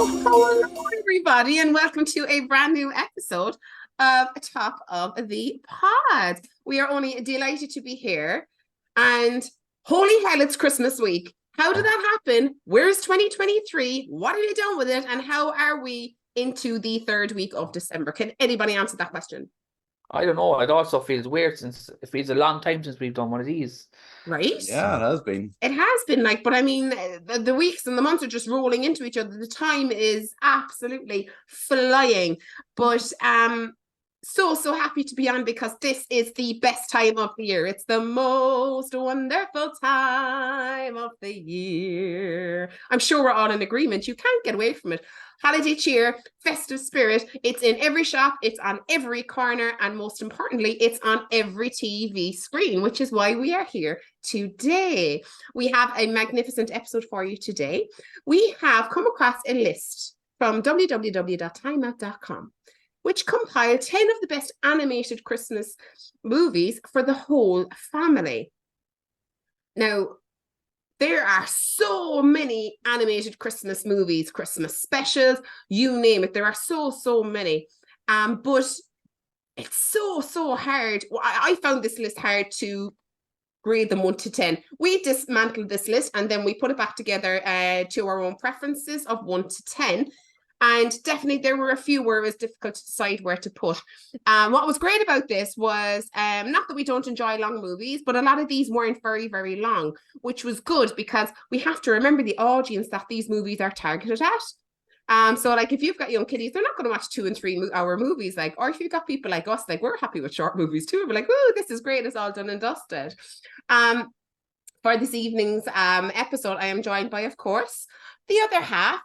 Hello, everybody, and welcome to a brand new episode of Top of the Pod. We are only delighted to be here, and holy hell, it's Christmas week. How did that happen? Where's 2023? What have you done with it? And how are we into the third week of December? Can anybody answer that question? I don't know. It also feels weird since it feels a long time since we've done one of these. Right? Yeah, it has been. It has been like, but I mean, the weeks and the months are just rolling into each other. The time is absolutely flying. But so happy to be on because this is the best time of the year. It's the most wonderful time of the year. I'm sure we're all in agreement. You can't get away from it. Holiday cheer, festive spirit. It's in every shop, it's on every corner, and most importantly, it's on every TV screen, which is why we are here today. We have a magnificent episode for you today. We have come across a list from www.timeout.com, which compiled 10 of the best animated Christmas movies for the whole family. Now, there are so many animated Christmas movies, Christmas specials, you name it. There are so many. But it's so hard. I found this list hard to grade them 1 to 10. We dismantled this list and then we put it back together to our own preferences of 1 to 10. And definitely there were a few where it was difficult to decide where to put. What was great about this was, not that we don't enjoy long movies, but a lot of these weren't very long, which was good because we have to remember the audience that these movies are targeted at. So like if you've got young kiddies, they're not going to watch 2 and 3 hour movies, like, or if you've got people like us, like we're happy with short movies too. We're like, oh, this is great, it's all done and dusted. For this evening's episode, I am joined by, of course, the other half.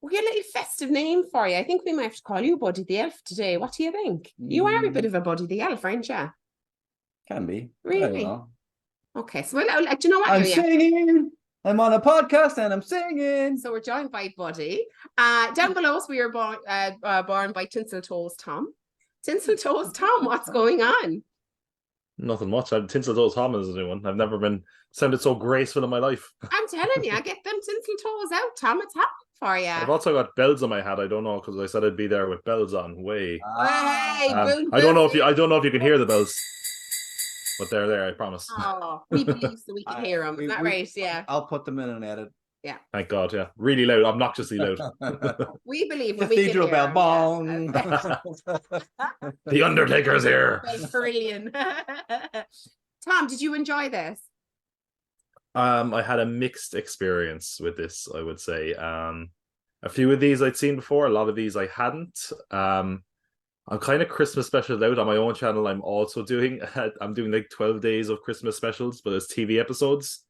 We got a little festive name for you. I think we might have to call you Buddy the Elf today. What do you think? You are a bit of a Buddy the Elf, aren't you? Can be. Really? Okay, so do you know what? I'm singing. I'm on a podcast and I'm singing. So we're joined by Buddy. Down below us, we were born by Tinsel Toes Tom. Tinsel Toes Tom, what's going on? Nothing much. Tinsel Toes Tom is a new one. I've never been sounded so graceful in my life. I'm telling you, get them tinsel toes out, Tom. It's happening for you. I've also got bells on my head. I don't know because I said I'd be there with bells on. Way. Hey, I don't know if you can hear the bells, but they're there. I promise. Oh, we believe so we can hear them. Is that right? Yeah. I'll put them in and edit. Yeah. Thank God. Yeah. Really loud, obnoxiously loud. We believe that Cathedral we can bell hear bong. The Undertaker's here. Brilliant. Tom, did you enjoy this? I had a mixed experience with this, I would say. A few of these I'd seen before, a lot of these I hadn't. I'm kind of Christmas special out on my own channel. I'm doing like 12 days of Christmas specials, but it's TV episodes.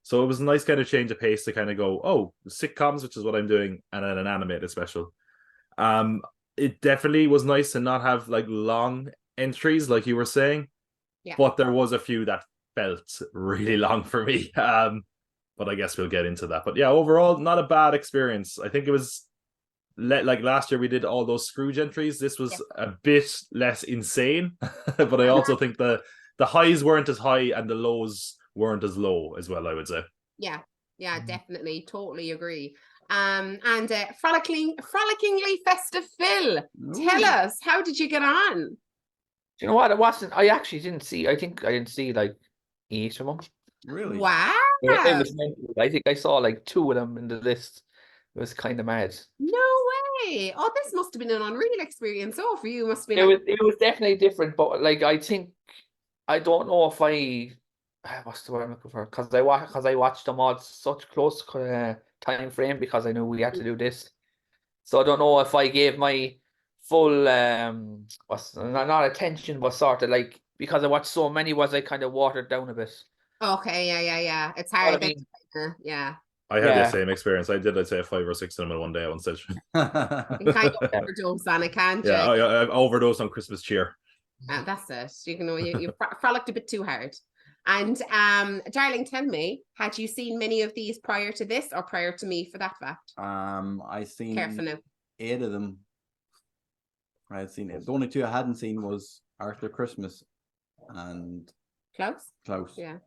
So it was a nice kind of change of pace to kind of go, oh, sitcoms, which is what I'm doing, and then an animated special. It definitely was nice to not have like long entries, like you were saying. Yeah. But there was a few that felt really long for me. But I guess we'll get into that. But yeah, overall, not a bad experience. I think it was like last year we did all those Scrooge entries. This was a bit less insane, but I also think the highs weren't as high and the lows weren't as low as well, I would say. Yeah, definitely. Totally agree. And frolickingly festive Phil, tell us, how did you get on? Do you know what? I actually didn't see, I think I didn't see like each of them. Really? Wow. I think I saw like 2 of them in the list. It was kind of mad. No way. Oh, this must have been an unreal experience. Oh, for you, must have been. It was definitely different, but like I don't know if what's the word I'm looking for? Because I watched them all such close time frame because I knew we had to do this. So I don't know if I gave my full not attention, but sort of like, because I watched so many, was I kind of watered down a bit. Okay, yeah. It's hard. Yeah. I had the same experience. I'd say 5 or 6 of them in one day at one stage. You kind of overdose on it, can't you? Yeah, I overdosed on Christmas cheer. That's it. You frolicked a bit too hard. And darling, tell me, had you seen many of these prior to this or prior to me, for that fact? I seen Careful now. 8 of them. I had seen it. The only 2 I hadn't seen was Arthur Christmas and Klaus. Klaus. Yeah.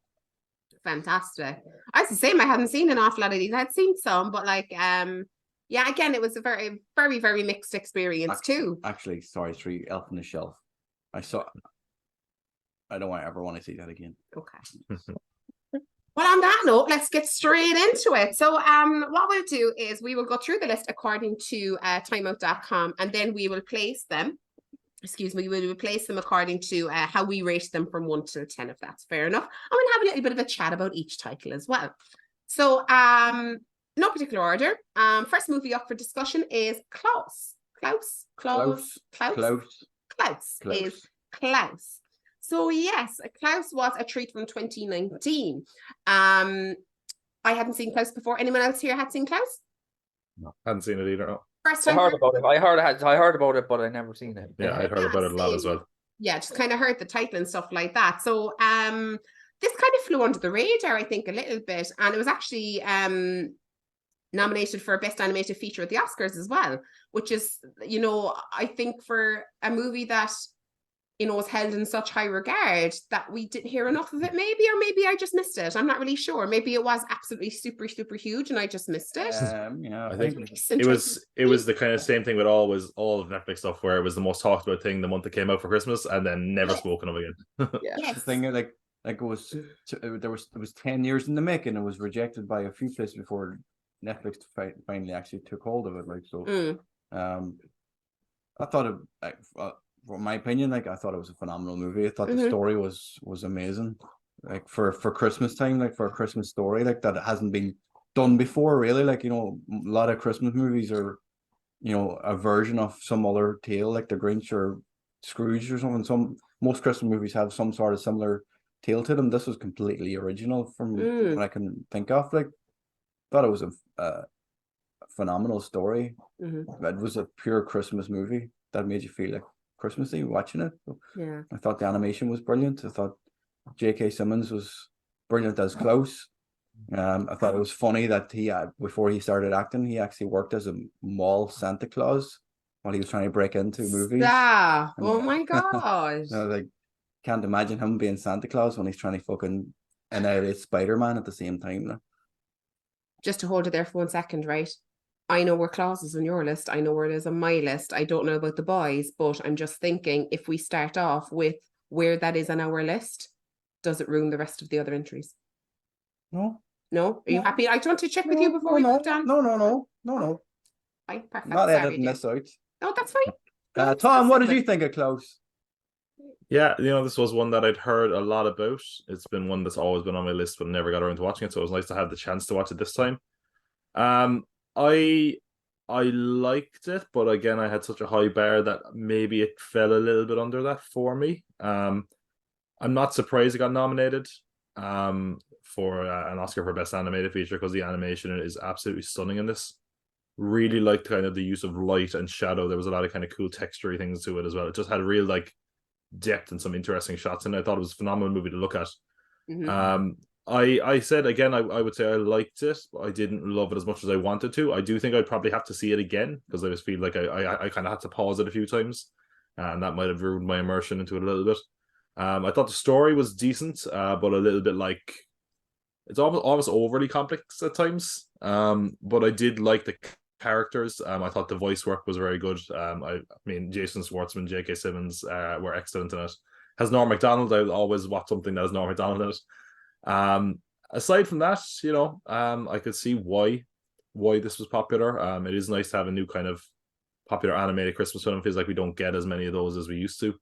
Fantastic. I was the same. I hadn't seen an awful lot of these. I'd seen some, but like, yeah, again, it was a very, very, very mixed experience too. Actually, sorry, Elf on the Shelf. I don't ever want to see that again. Okay. Well, on that note, let's get straight into it. So what we'll do is we will go through the list according to timeout.com, and then we will place them. We will place them according to how we rate them from 1 to 10, if that's fair enough. And we'll have a little bit of a chat about each title as well. So no particular order. First movie up for discussion is Klaus. Klaus is Klaus. So yes, Klaus was a treat from 2019. I hadn't seen Klaus before. Anyone else here had seen Klaus? No, hadn't seen it either. No. First time I heard about it. I heard about it, but I never seen it. Yeah, I'd heard about it a lot as well. Yeah, just kind of heard the title and stuff like that. So this kind of flew under the radar, I think, a little bit. And it was actually nominated for Best Animated Feature at the Oscars as well, which is, you know, I think for a movie that, you know, was held in such high regard that we didn't hear enough of it, maybe, or maybe I just missed it. I'm not really sure. Maybe it was absolutely super, super huge and I just missed it. Yeah, I think it was the kind of same thing with all of Netflix stuff, where it was the most talked about thing the month it came out for Christmas and then never spoken of again. Yeah, yes. the thing like it was 10 years in the making. It was rejected by a few places before Netflix finally actually took hold of it. Like so, I thought it. From my opinion, like I thought it was a phenomenal movie. I thought the story was amazing, like for Christmas time, like for a Christmas story, like that it hasn't been done before, really. Like, you know, a lot of Christmas movies are, you know, a version of some other tale, like the Grinch or Scrooge or something. Most Christmas movies have some sort of similar tale to them. This was completely original from what I can think of. Like, thought it was a phenomenal story. It was a pure Christmas movie that made you feel like Christmassy watching it. So yeah, I thought the animation was brilliant. I thought J.K. Simmons was brilliant as Klaus. I thought it was funny that he before he started acting, he actually worked as a mall Santa Claus while he was trying to break into movies. Stop. Oh my gosh. Like, can't imagine him being Santa Claus when he's trying to fucking annihilate Spider-Man at the same time. Just to hold it there for 1 second, right? I know where Klaus is on your list. I know where it is on my list. I don't know about the boys, but I'm just thinking if we start off with where that is on our list, does it ruin the rest of the other entries? No. No? Are you happy? I just want to check with you before we move on. No. Fine, perfect. Not Sorry, editing this out. No, that's fine. Tom, what did you think of Klaus? Yeah, you know, this was one that I'd heard a lot about. It's been one that's always been on my list, but never got around to watching it. So it was nice to have the chance to watch it this time. I liked it, but again, I had such a high bar that maybe it fell a little bit under that for me. I'm not surprised it got nominated for an Oscar for Best Animated Feature, because the animation is absolutely stunning in this. Really liked kind of the use of light and shadow. There was a lot of kind of cool textury things to it as well. It just had real like depth and some interesting shots, and I thought it was a phenomenal movie to look at. I said again, I would say I liked it, but I didn't love it as much as I wanted to. I do think I'd probably have to see it again, because I just feel like I kind of had to pause it a few times, and that might have ruined my immersion into it a little bit. I thought the story was decent, but a little bit like it's almost overly complex at times. But I did like the characters. I thought the voice work was very good. I mean, Jason Schwartzman, J.K. Simmons were excellent in it. Has Norm Macdonald. I'll always watch something that has Norm Macdonald in it. Aside from that, you know, I could see why this was popular. It is nice to have a new kind of popular animated Christmas film. It feels like we don't get as many of those as we used to.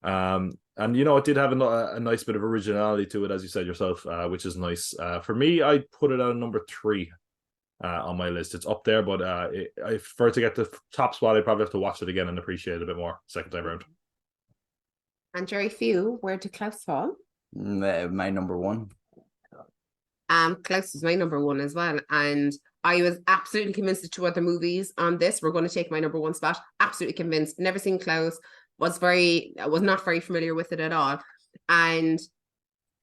And you know, it did have a nice bit of originality to it, as you said yourself, which is nice. For me, I put it at number 3 on my list. It's up there, but for it to get the top spot, I'd probably have to watch it again and appreciate it a bit more second time around. And Jerry Few, where did Klaus fall? My number 1. Klaus was my number 1 as well, and I was absolutely convinced the 2 other movies on this were going to take my number 1 spot. Absolutely convinced. Never seen Klaus. Was not very familiar with it at all. And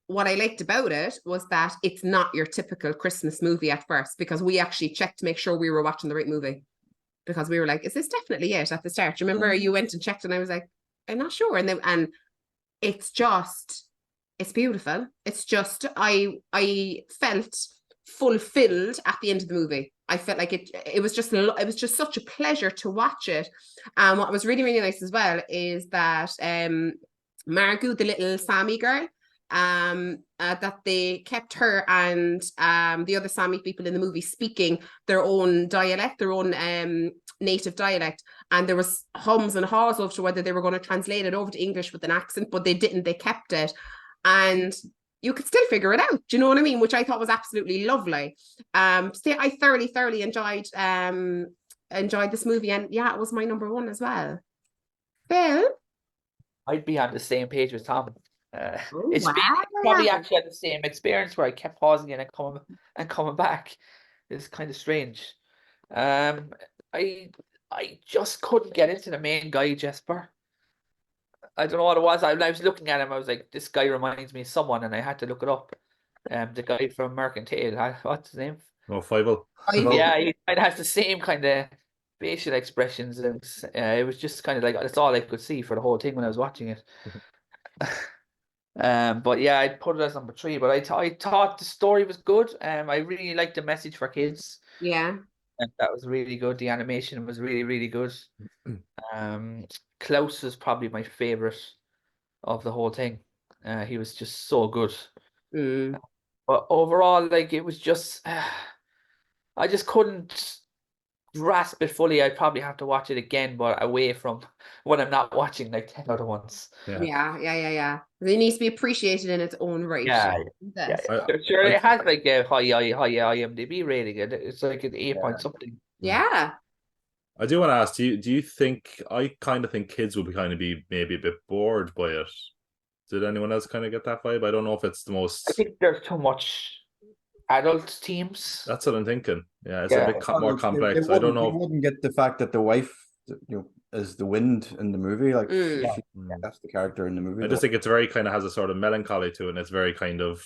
what I liked about it was that it's not your typical Christmas movie at first, because we actually checked to make sure we were watching the right movie, because we were like, is this definitely it at the start? You remember you went and checked and I was like, I'm not sure. And it's just It's beautiful. It's just I felt fulfilled at the end of the movie. I felt like it was just such a pleasure to watch it. And what was really, really nice as well is that Margot, the little Sami girl, that they kept her and the other Sami people in the movie speaking their own dialect, their own native dialect, and there was hums and haws over to whether they were going to translate it over to English with an accent, but they didn't. They kept it, and you could still figure it out. Do you know what I mean? Which I thought was absolutely lovely. So yeah, I thoroughly enjoyed this movie, and yeah, it was my number one as well. Phil? I'd be on the same page with Tom. It's wow. probably actually had the same experience where I kept pausing and coming back. It's kind of strange. I just couldn't get into the main guy, Jesper. I don't know what it was. I was looking at him. I was like, this guy reminds me of someone, and I had to look it up. The guy from Mercantile. What's his name? Oh, Fievel. Yeah, he kind of has the same kind of facial expressions, and it was just kind of like that's all I could see for the whole thing when I was watching it. But yeah, I'd put it as number 3. But I thought the story was good. I really liked the message for kids. Yeah. And that was really good. The animation was really, really good. Klaus is probably my favorite of the whole thing. He was just so good. But overall, like it was just, I just couldn't grasp it fully. I'd probably have to watch it again, but away from when I'm not watching like 10 other ones. Yeah. It needs to be appreciated in its own right. Yeah. Sure, it has like a high IMDb rating. It's like an 8 point something. Yeah. I do want to ask, do you think, I kind of think kids would be maybe a bit bored by it. Did anyone else kind of get that vibe? I don't know if it's the most... I think there's too much adult themes. That's what I'm thinking. Yeah, it's a bit more complex. I don't know. You wouldn't get the fact that the wife, is the wind in the movie. Like, that's the character in the movie. I just think it's very kind of has a sort of melancholy to it, and it's very kind of,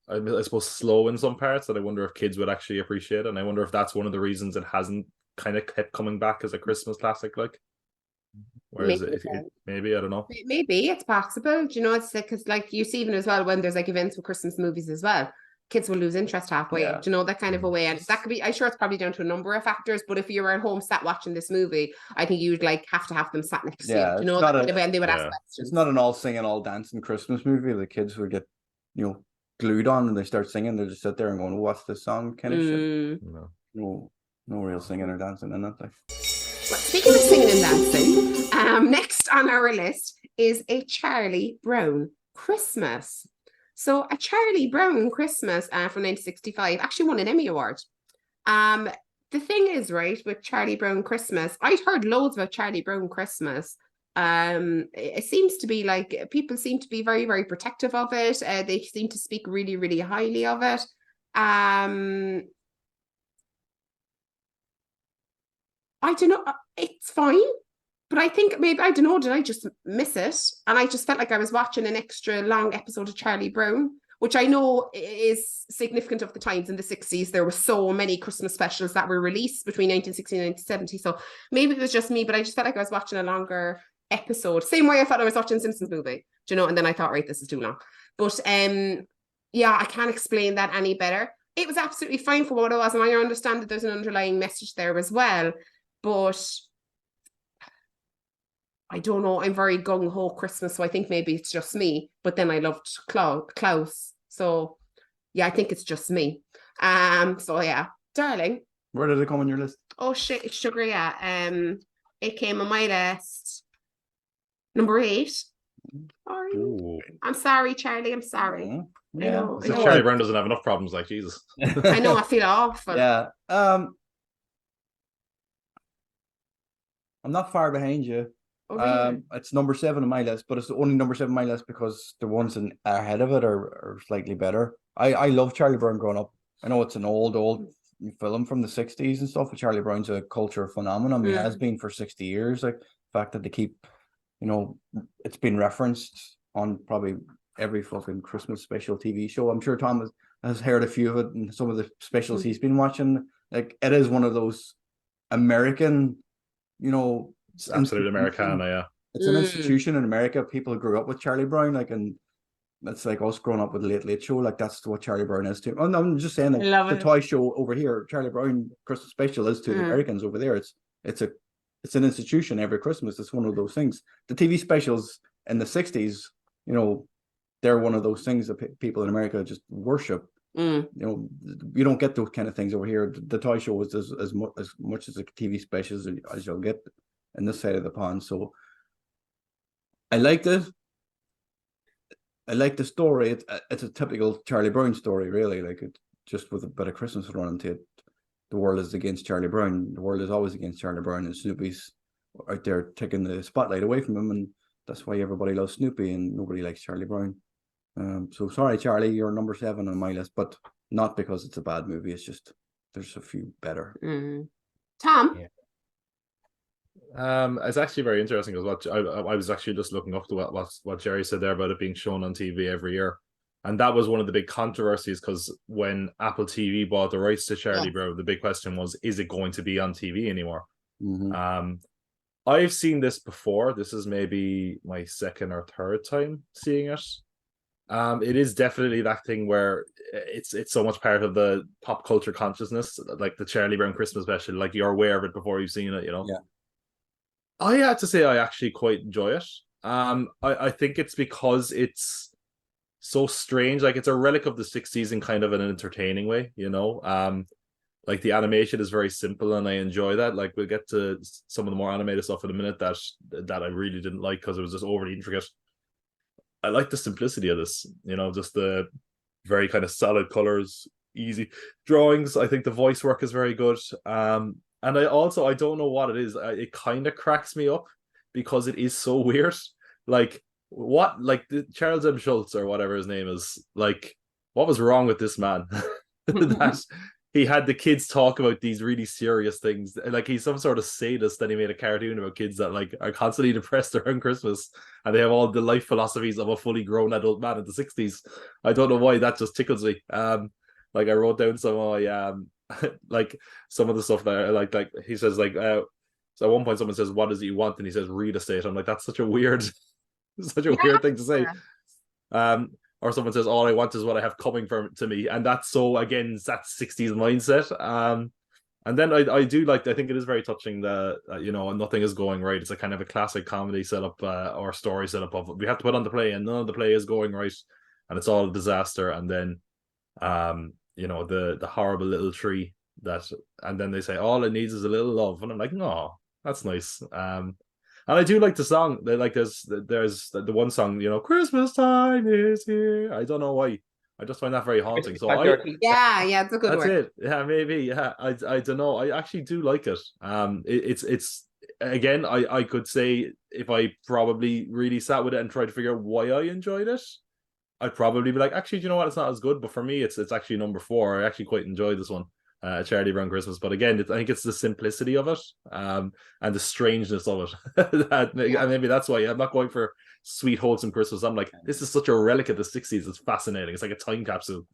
I suppose, slow in some parts that I wonder if kids would actually appreciate it. And I wonder if that's one of the reasons it hasn't kind of kept coming back as a Christmas classic, like. Whereas maybe I don't know. Maybe it's possible. Do you know, it's because like you see even as well when there's like events with Christmas movies as well, kids will lose interest halfway. Do you know, that kind of a way, and that could be. I'm sure it's probably down to a number of factors. But if you were at home sat watching this movie, I think you'd like have to have them sat next to you. Do you know, and they would ask questions. It's not an all singing, all dancing Christmas movie. The kids would get glued on and they start singing. They just sit there and going, "What's this song?" kind of shit. No real singing or dancing in that. Like. Well, speaking of singing and dancing, next on our list is A Charlie Brown Christmas. So A Charlie Brown Christmas from 1965 actually won an Emmy Award. The thing is, right, with Charlie Brown Christmas, I'd heard loads about Charlie Brown Christmas. It seems to be like people seem to be very, very protective of it. They seem to speak really, really highly of it. I don't know, it's fine, but I think maybe, I don't know, did I just miss it? And I just felt like I was watching an extra long episode of Charlie Brown, which I know is significant of the times. In the 60s, there were so many Christmas specials that were released between 1960 and 1970. So maybe it was just me, but I just felt like I was watching a longer episode. Same way I thought I was watching Simpsons movie, do you know? And then I thought, right, this is too long. But yeah, I can't explain that any better. It was absolutely fine for what it was, and I understand that there's an underlying message there as well. But I don't know. I'm very gung-ho Christmas, so I think maybe it's just me. But then I loved Klaus. So yeah, I think it's just me. So yeah, darling. Where did it come on your list? Oh shit, sugar, yeah. It came on my list. Number 8. Sorry. Ooh. I'm sorry, Charlie. I'm sorry. Yeah. I know. Charlie Brown doesn't have enough problems, like Jesus. I know. I feel awful. Yeah. I'm not far behind you. Oh, really? It's number 7 on my list, but it's only number 7 on my list because the ones ahead of it are slightly better. I love Charlie Brown growing up. I know it's an old film from the 60s and stuff, but Charlie Brown's a culture phenomenon. He has been for 60 years. Like the fact that they keep, it's been referenced on probably every fucking Christmas special TV show. I'm sure Tom has heard a few of it and some of the specials he's been watching. Like it is one of those American, it's absolute Americana, yeah. It's an institution in America. People who grew up with Charlie Brown, like, and That's like us growing up with the Late Late Show. Like that's what Charlie Brown is to. Oh, no, I'm just saying I that love the it. toy show over here, Charlie Brown Christmas Special, is to the Americans over there. It's an institution every Christmas. It's one of those things. The TV specials in the 60s, you know, they're one of those things that people in America just worship. You know, you don't get those kind of things over here. The toy show is as much as the TV specials as you'll get in this side of the pond. So I liked it. I like the story. It's a typical Charlie Brown story, really. Like it just with a bit of Christmas run into it. The world is against Charlie Brown. The world is always against Charlie Brown, and Snoopy's out there taking the spotlight away from him, and that's why everybody loves Snoopy and nobody likes Charlie Brown. So sorry, Charlie, you're number 7 on my list, but not because it's a bad movie. It's just there's a few better. Tom. Yeah. It's actually very interesting because I was actually just looking up to what Jerry said there about it being shown on TV every year, and that was one of the big controversies because when Apple TV bought the rights to Charlie Brown, the big question was, is it going to be on TV anymore? I've seen this before. This is maybe my 2nd or 3rd time seeing it. It is definitely that thing where it's so much part of the pop culture consciousness, like the Charlie Brown Christmas Special. Like you're aware of it before you've seen it, you know. Yeah. I have to say I actually quite enjoy it. I think it's because it's so strange. Like it's a relic of the 60s in kind of an entertaining way, you know. Like the animation is very simple and I enjoy that. Like we'll get to some of the more animated stuff in a minute that I really didn't like because it was just overly intricate. I like the simplicity of this, you know, just the very kind of solid colors, easy drawings. I think the voice work is very good. And I don't know what it is. It kind of cracks me up because it is so weird. Like the Charles M. Schultz or whatever his name is, like, what was wrong with this man? That he had the kids talk about these really serious things. Like he's some sort of sadist that he made a cartoon about kids that like are constantly depressed around Christmas and they have all the life philosophies of a fully grown adult man in the 60s. I don't know why that just tickles me. Like I wrote down some of my like some of the stuff that like he says like so at one point someone says, what does he want? And he says real estate. I'm like, that's such a weird weird thing to say. Or someone says, all I want is what I have coming to me. And that's so, again, that's 60s mindset. And then I do like, I think it is very touching that, you know, nothing is going right. It's a kind of a classic comedy setup or story setup of we have to put on the play and none of the play is going right. And it's all a disaster. And then, you know, the horrible little tree and then they say, all it needs is a little love. And I'm like, no, that's nice. And I do like the song. Like there's the one song, you know, Christmas time is here. I don't know why. I just find that very haunting. So yeah, it's a good that's word. it. Yeah, maybe. Yeah, I don't know. I actually do like it. It's again. I could say if I probably really sat with it and tried to figure out why I enjoyed it, I'd probably be like, actually, do you know what? It's not as good. But for me, it's actually number 4. I actually quite enjoyed this one. Charlie Brown Christmas, but again, I think it's the simplicity of it, and the strangeness of it. And maybe that's why I'm not going for sweet, wholesome Christmas. I'm like, this is such a relic of the 60s. It's fascinating. It's like a time capsule.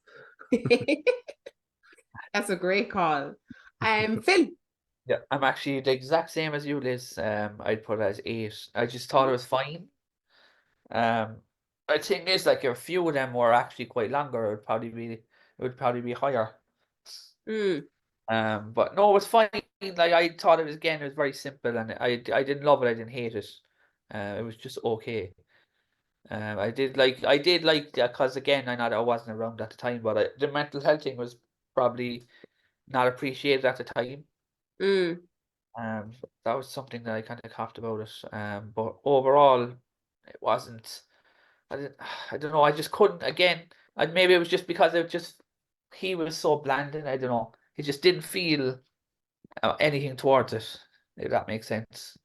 That's a great call. Phil. Yeah, I'm actually the exact same as you, Liz. I'd put it as 8. I just thought it was fine. I think it's like a few of them were actually quite longer. It would probably be higher. But no, it was fine. Like I thought it was very simple, and I didn't love it. I didn't hate it. It was just okay. I did like because again, I know that I wasn't around at the time, but the mental health thing was probably not appreciated at the time. That was something that I kind of coughed about it. But overall, it wasn't. I don't know. I just couldn't. Again, maybe it was just because he was so bland, and I don't know. He just didn't feel anything towards it, if that makes sense.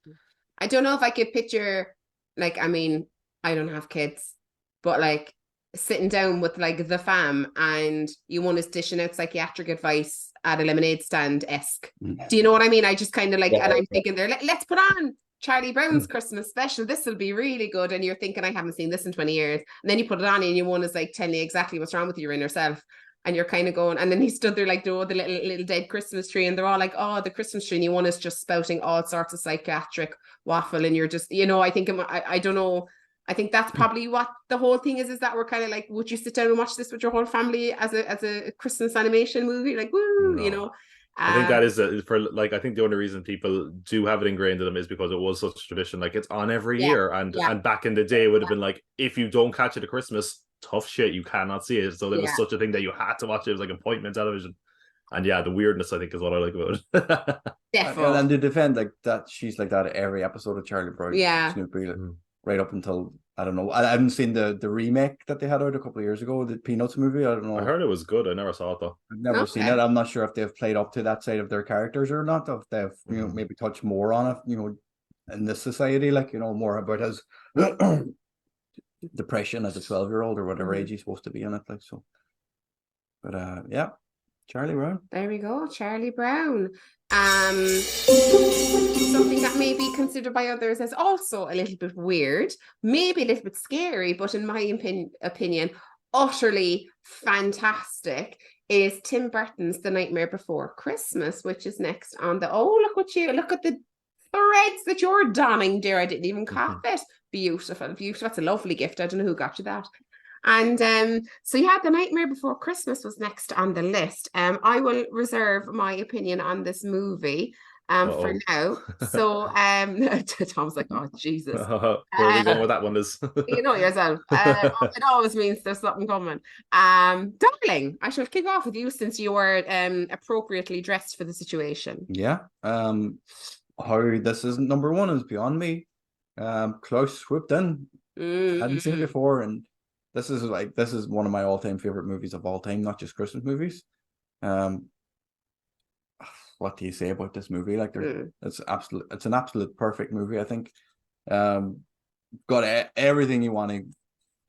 I don't know if I could picture, like, I mean, I don't have kids, but like sitting down with like the fam and you want us dishing out psychiatric advice at a lemonade stand-esque. Do you know what I mean? I just kind of like, and I'm thinking there, let's put on Charlie Brown's Christmas special. This will be really good. And you're thinking, I haven't seen this in 20 years. And then you put it on and your one is like telling you exactly what's wrong with your inner self. And you're kind of going, and then he stood there like, oh, the little dead Christmas tree. And they're all like, oh, the Christmas tree. And you one is just spouting all sorts of psychiatric waffle. And you're just, you know, I think, I don't know. I think that's probably what the whole thing is that we're kind of like, would you sit down and watch this with your whole family as a Christmas animation movie? Like, woo, No. you know. I think that is for like, I think the only reason people do have it ingrained in them is because it was such a tradition. Like, it's on every year, and back in the day it would have been like, if you don't catch it at Christmas, tough shit, you cannot see it. So it was such a thing that you had to watch it. It was like appointment television. And yeah, the weirdness, I think, is what I like about it. Definitely. And to defend like that, she's like that at every episode of Charlie Brown. Yeah. Snoopy, like, right up until, I don't know. I haven't seen the remake that they had out a couple of years ago, the Peanuts movie. I don't know. I heard it was good. I never saw it though. I've never seen it. I'm not sure if they've played up to that side of their characters or not. If they've maybe touched more on it, in this society, like more about his depression as a 12-year-old or whatever age he's supposed to be in it, like so. But yeah. Charlie Brown. There we go, Charlie Brown. Something that may be considered by others as also a little bit weird, maybe a little bit scary, but in my opinion, utterly fantastic, is Tim Burton's The Nightmare Before Christmas, which is next on the... Oh, look at the threads that you're donning, dear. I didn't even cop it. Beautiful, beautiful. That's a lovely gift. I don't know who got you that. And so yeah, The Nightmare Before Christmas was next on the list. I will reserve my opinion on this movie for now. So Tom's like, oh Jesus, where are we going with that one? Is you know yourself. It always means there's something coming. Darling, I shall kick off with you since you were appropriately dressed for the situation. Yeah. How this isn't number one is beyond me. Klaus swooped in. Hadn't seen it before, and this is one of my all-time favorite movies of all time, not just Christmas movies. What do you say about this movie? Like, it's an absolute perfect movie, I think. Got everything you want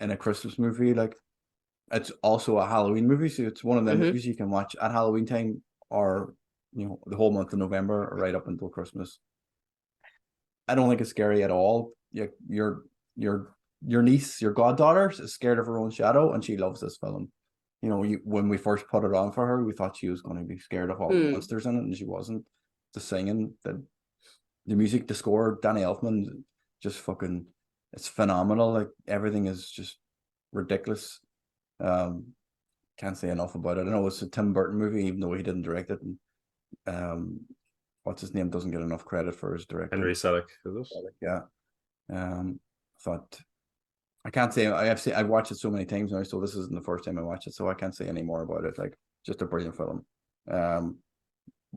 in a Christmas movie. Like, it's also a Halloween movie, so it's one of the movies you can watch at Halloween time, or the whole month of November, or right up until Christmas. I don't think it's scary at all. Your niece, your goddaughter, is scared of her own shadow, and she loves this film. When we first put it on for her, we thought she was going to be scared of all the monsters in it, and she wasn't. The singing, the music, the score, Danny Elfman, just fucking, it's phenomenal. Like, everything is just ridiculous. Can't say enough about it. I know it's a Tim Burton movie, even though he didn't direct it. And what's his name doesn't get enough credit for his director. Henry Selick, is it? Yeah. Thought, I can't say I've watched it so many times now, so this isn't the first time I watched it, so I can't say any more about it. Like, just a brilliant film.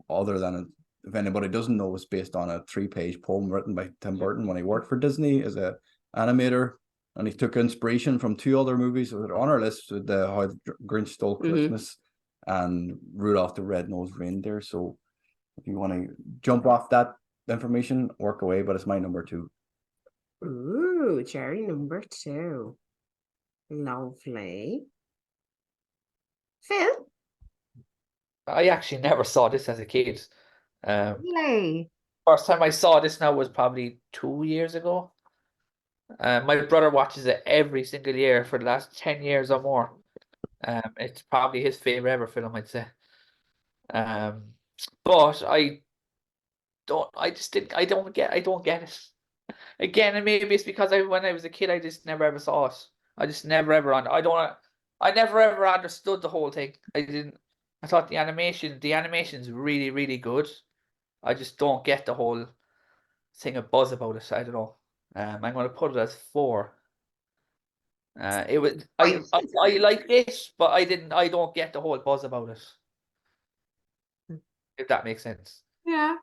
Other than, if anybody doesn't know, it's based on a 3-page poem written by Tim Burton when he worked for Disney as a animator, and he took inspiration from 2 other movies that are on our list, with How the Grinch Stole Christmas and Rudolph the Red-Nosed Reindeer. So if you want to jump off that information, work away, but it's my number 2. Ooh, Jerry, number 2. Lovely. Phil? I actually never saw this as a kid. Really? First time I saw this now was probably 2 years ago. My brother watches it every single year for the last 10 years or more. It's probably his favorite ever film, I'd say. But I don't get it. Again, and maybe it's because when I was a kid, I just never ever saw it. I just never ever I never ever understood the whole thing. I thought the animation's really, really good. I just don't get the whole thing of buzz about it. I don't know. I'm going to put it as 4. I like this, but I don't get the whole buzz about it. If that makes sense. Yeah.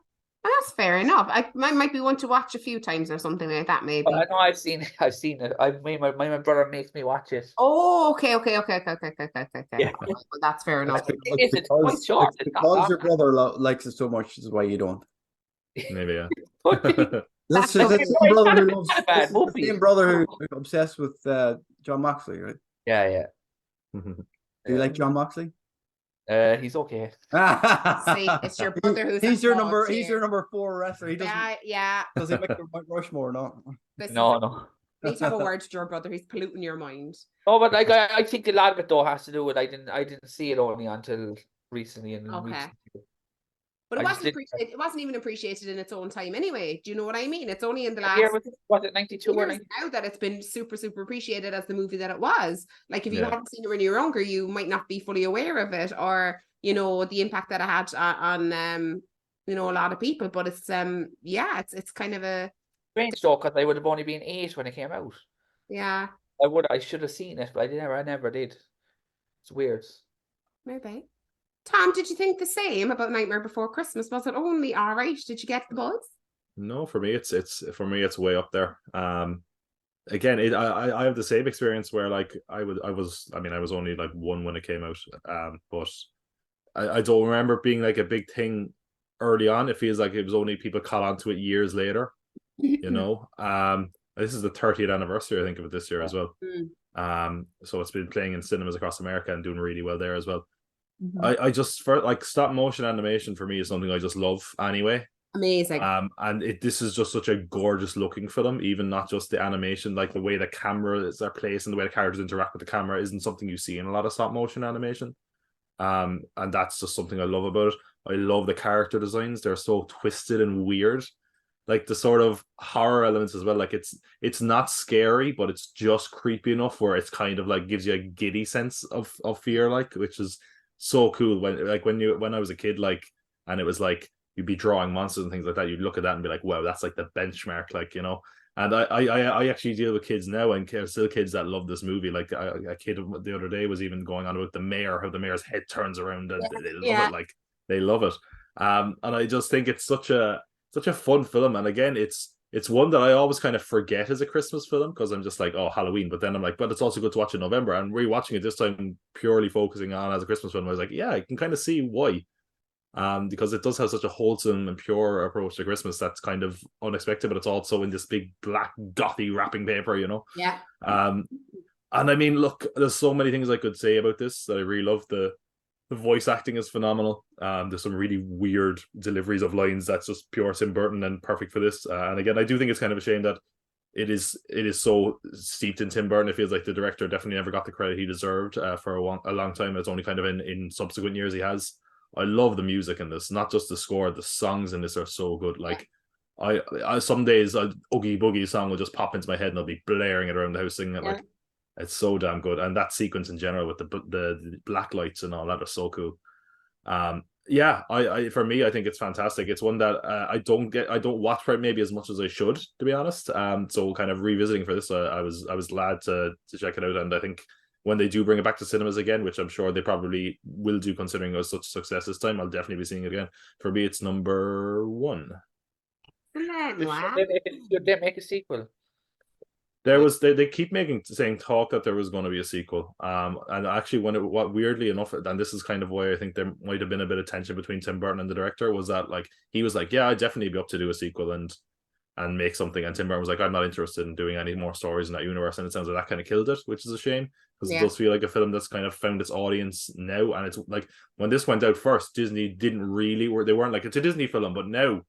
That's fair enough. I might be one to watch a few times or something like that, maybe. But I know I've seen it. My brother makes me watch it. Oh, okay. Yeah. Well, that's fair enough. It's quite short. Because your brother likes it so much is why you don't. Maybe, yeah. That's the same brother who's obsessed with John Moxley, right? Yeah. Do you like John Moxley? He's okay. See, it's your brother who's he's your number 4 wrestler. He doesn't. Yeah. Does he make the Mount Rushmore? No. No. Need to have a word to your brother. He's polluting your mind. Oh, but like I think a lot of it though has to do with I didn't see it only until recently. But it I just wasn't didn't. appreciated. It wasn't even appreciated in its own time anyway. Do you know what I mean? It's only in the What last year was it 92 or years 90? now that it's been super, super appreciated as the movie that it was. Like if you Yeah. hadn't seen it when you were younger, you might not be fully aware of it, or the impact that it had on a lot of people. But it's it's kind of a Strange though, because I would have only been 8 when it came out. yeah, I should have seen it, but I never did. It's weird. maybe. Tom, did you think the same about Nightmare Before Christmas? Was it only all right? Did you get the buzz? No, for me it's way up there. Again, I have the same experience where like I was only like 1 when it came out. But I don't remember it being like a big thing early on. It feels like it was only people caught on to it years later. This is the 30th anniversary, I think, of it this year as well. So it's been playing in cinemas across America and doing really well there as well. I just, for like, stop motion animation for me is something I just love anyway. Amazing. And this is just such a gorgeous looking film, even not just the animation, like the way the cameras are placed and the way the characters interact with the camera isn't something you see in a lot of stop motion animation. And that's just something I love about it. I love the character designs. They're so twisted and weird. Like the sort of horror elements as well. Like it's not scary, but it's just creepy enough where it's kind of like gives you a giddy sense of fear, like, which is so cool. When I was a kid, like, and it was like you'd be drawing monsters and things like that, you'd look at that and be like, wow, that's like the benchmark, like, And I actually deal with kids now, and still kids that love this movie. Like a kid the other day was even going on about the mayor, how the mayor's head turns around, and they love it. Like they love it. And I just think it's such a fun film. And again, it's one that I always kind of forget as a Christmas film because I'm just like, oh, Halloween. But then I'm like, but it's also good to watch in November. And rewatching it this time, purely focusing on as a Christmas film, I was like, yeah, I can kind of see why. Because it does have such a wholesome and pure approach to Christmas that's kind of unexpected, but it's also in this big black gothy wrapping paper, Yeah. And I mean, look, there's so many things I could say about this that I really love. The voice acting is phenomenal. There's some really weird deliveries of lines that's just pure Tim Burton and perfect for this. And again, I do think it's kind of a shame that it is so steeped in Tim Burton. It feels like the director definitely never got the credit he deserved for a long time. It's only kind of in subsequent years he has. I love the music in this, not just the score. The songs in this are so good. Like, I some days a Oogie Boogie song will just pop into my head and I'll be blaring it around the house singing it. Like, it's so damn good. And that sequence in general with the black lights and all that are so cool. I for me, I think it's fantastic. It's one that I don't watch maybe as much as I should, to be honest. So kind of revisiting for this, I was glad to check it out. And I think when they do bring it back to cinemas again, which I'm sure they probably will do considering it was such a success this time, I'll definitely be seeing it again. For me, it's number 1. Should they make a sequel? There was they keep saying talk that there was going to be a sequel. And actually what weirdly enough, and this is kind of why I think there might have been a bit of tension between Tim Burton and the director, was that like he was like, yeah, I'd definitely be up to do a sequel and make something, and Tim Burton was like, I'm not interested in doing any more stories in that universe. And it sounds like that kind of killed it, which is a shame, because it does feel like a film that's kind of found its audience now. And it's like when this went out first, Disney they weren't like, it's a Disney film, but now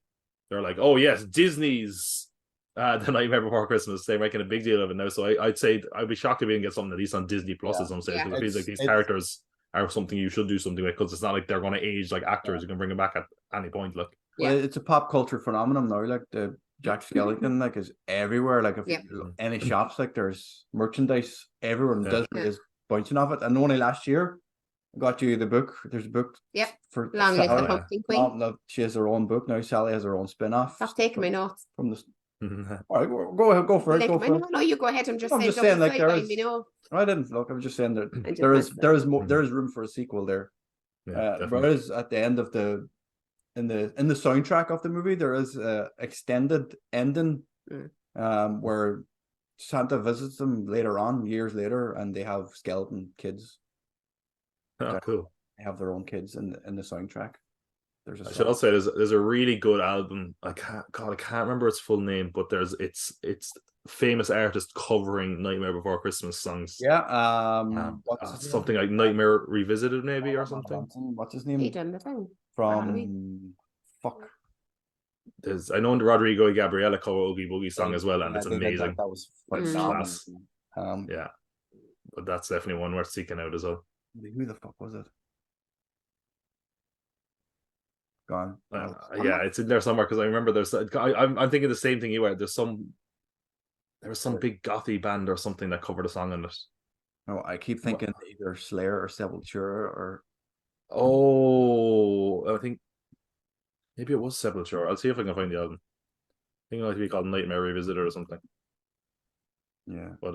they're like, oh yes, Disney's The Nightmare Before Christmas. They're making a big deal of it now. So I'd say I'd be shocked if we can get something at least on Disney Plus at some stage, because it feels like these characters are something you should do something with, because it's not like they're going to age like actors. You can bring them back at any point. Like, well, it's a pop culture phenomenon now. Like the Jack Skellington, like, is everywhere. Like, if any shops, like, there's merchandise everywhere, and Disney is bouncing off it. And only last year, I got you the book. There's a book. For Long Live the Pumpkin Queen. No, she has her own book now. Sally has her own spin-off. Stop taking my notes from the. All right, go ahead, go for it. Go for it. No, you go ahead. I'm just saying, like, there is. I didn't look. I was just saying that there is room for a sequel there. Whereas at the end of in the soundtrack of the movie, there is a extended ending where Santa visits them later on, years later, and they have skeleton kids. Oh, cool. They have their own kids in the soundtrack. I should also say there's a really good album. I can't remember its full name, but it's famous artists covering Nightmare Before Christmas songs. Something like Nightmare Revisited, maybe, or something. What's his name? He done the thing from I know the Rodrigo and Gabriela cover Oogie Boogie song as well, and it's amazing. That was class. But that's definitely one worth seeking out as well. Who the fuck was it? gone. Yeah, it's in there somewhere because I remember I'm thinking the same thing you were. There was some big gothy band or something that covered a song on it. No, I keep thinking either Slayer or Sepultura or. Oh, I think maybe it was Sepultura. I'll see if I can find the album. I think it might be called Nightmare Revisited or something. Yeah, but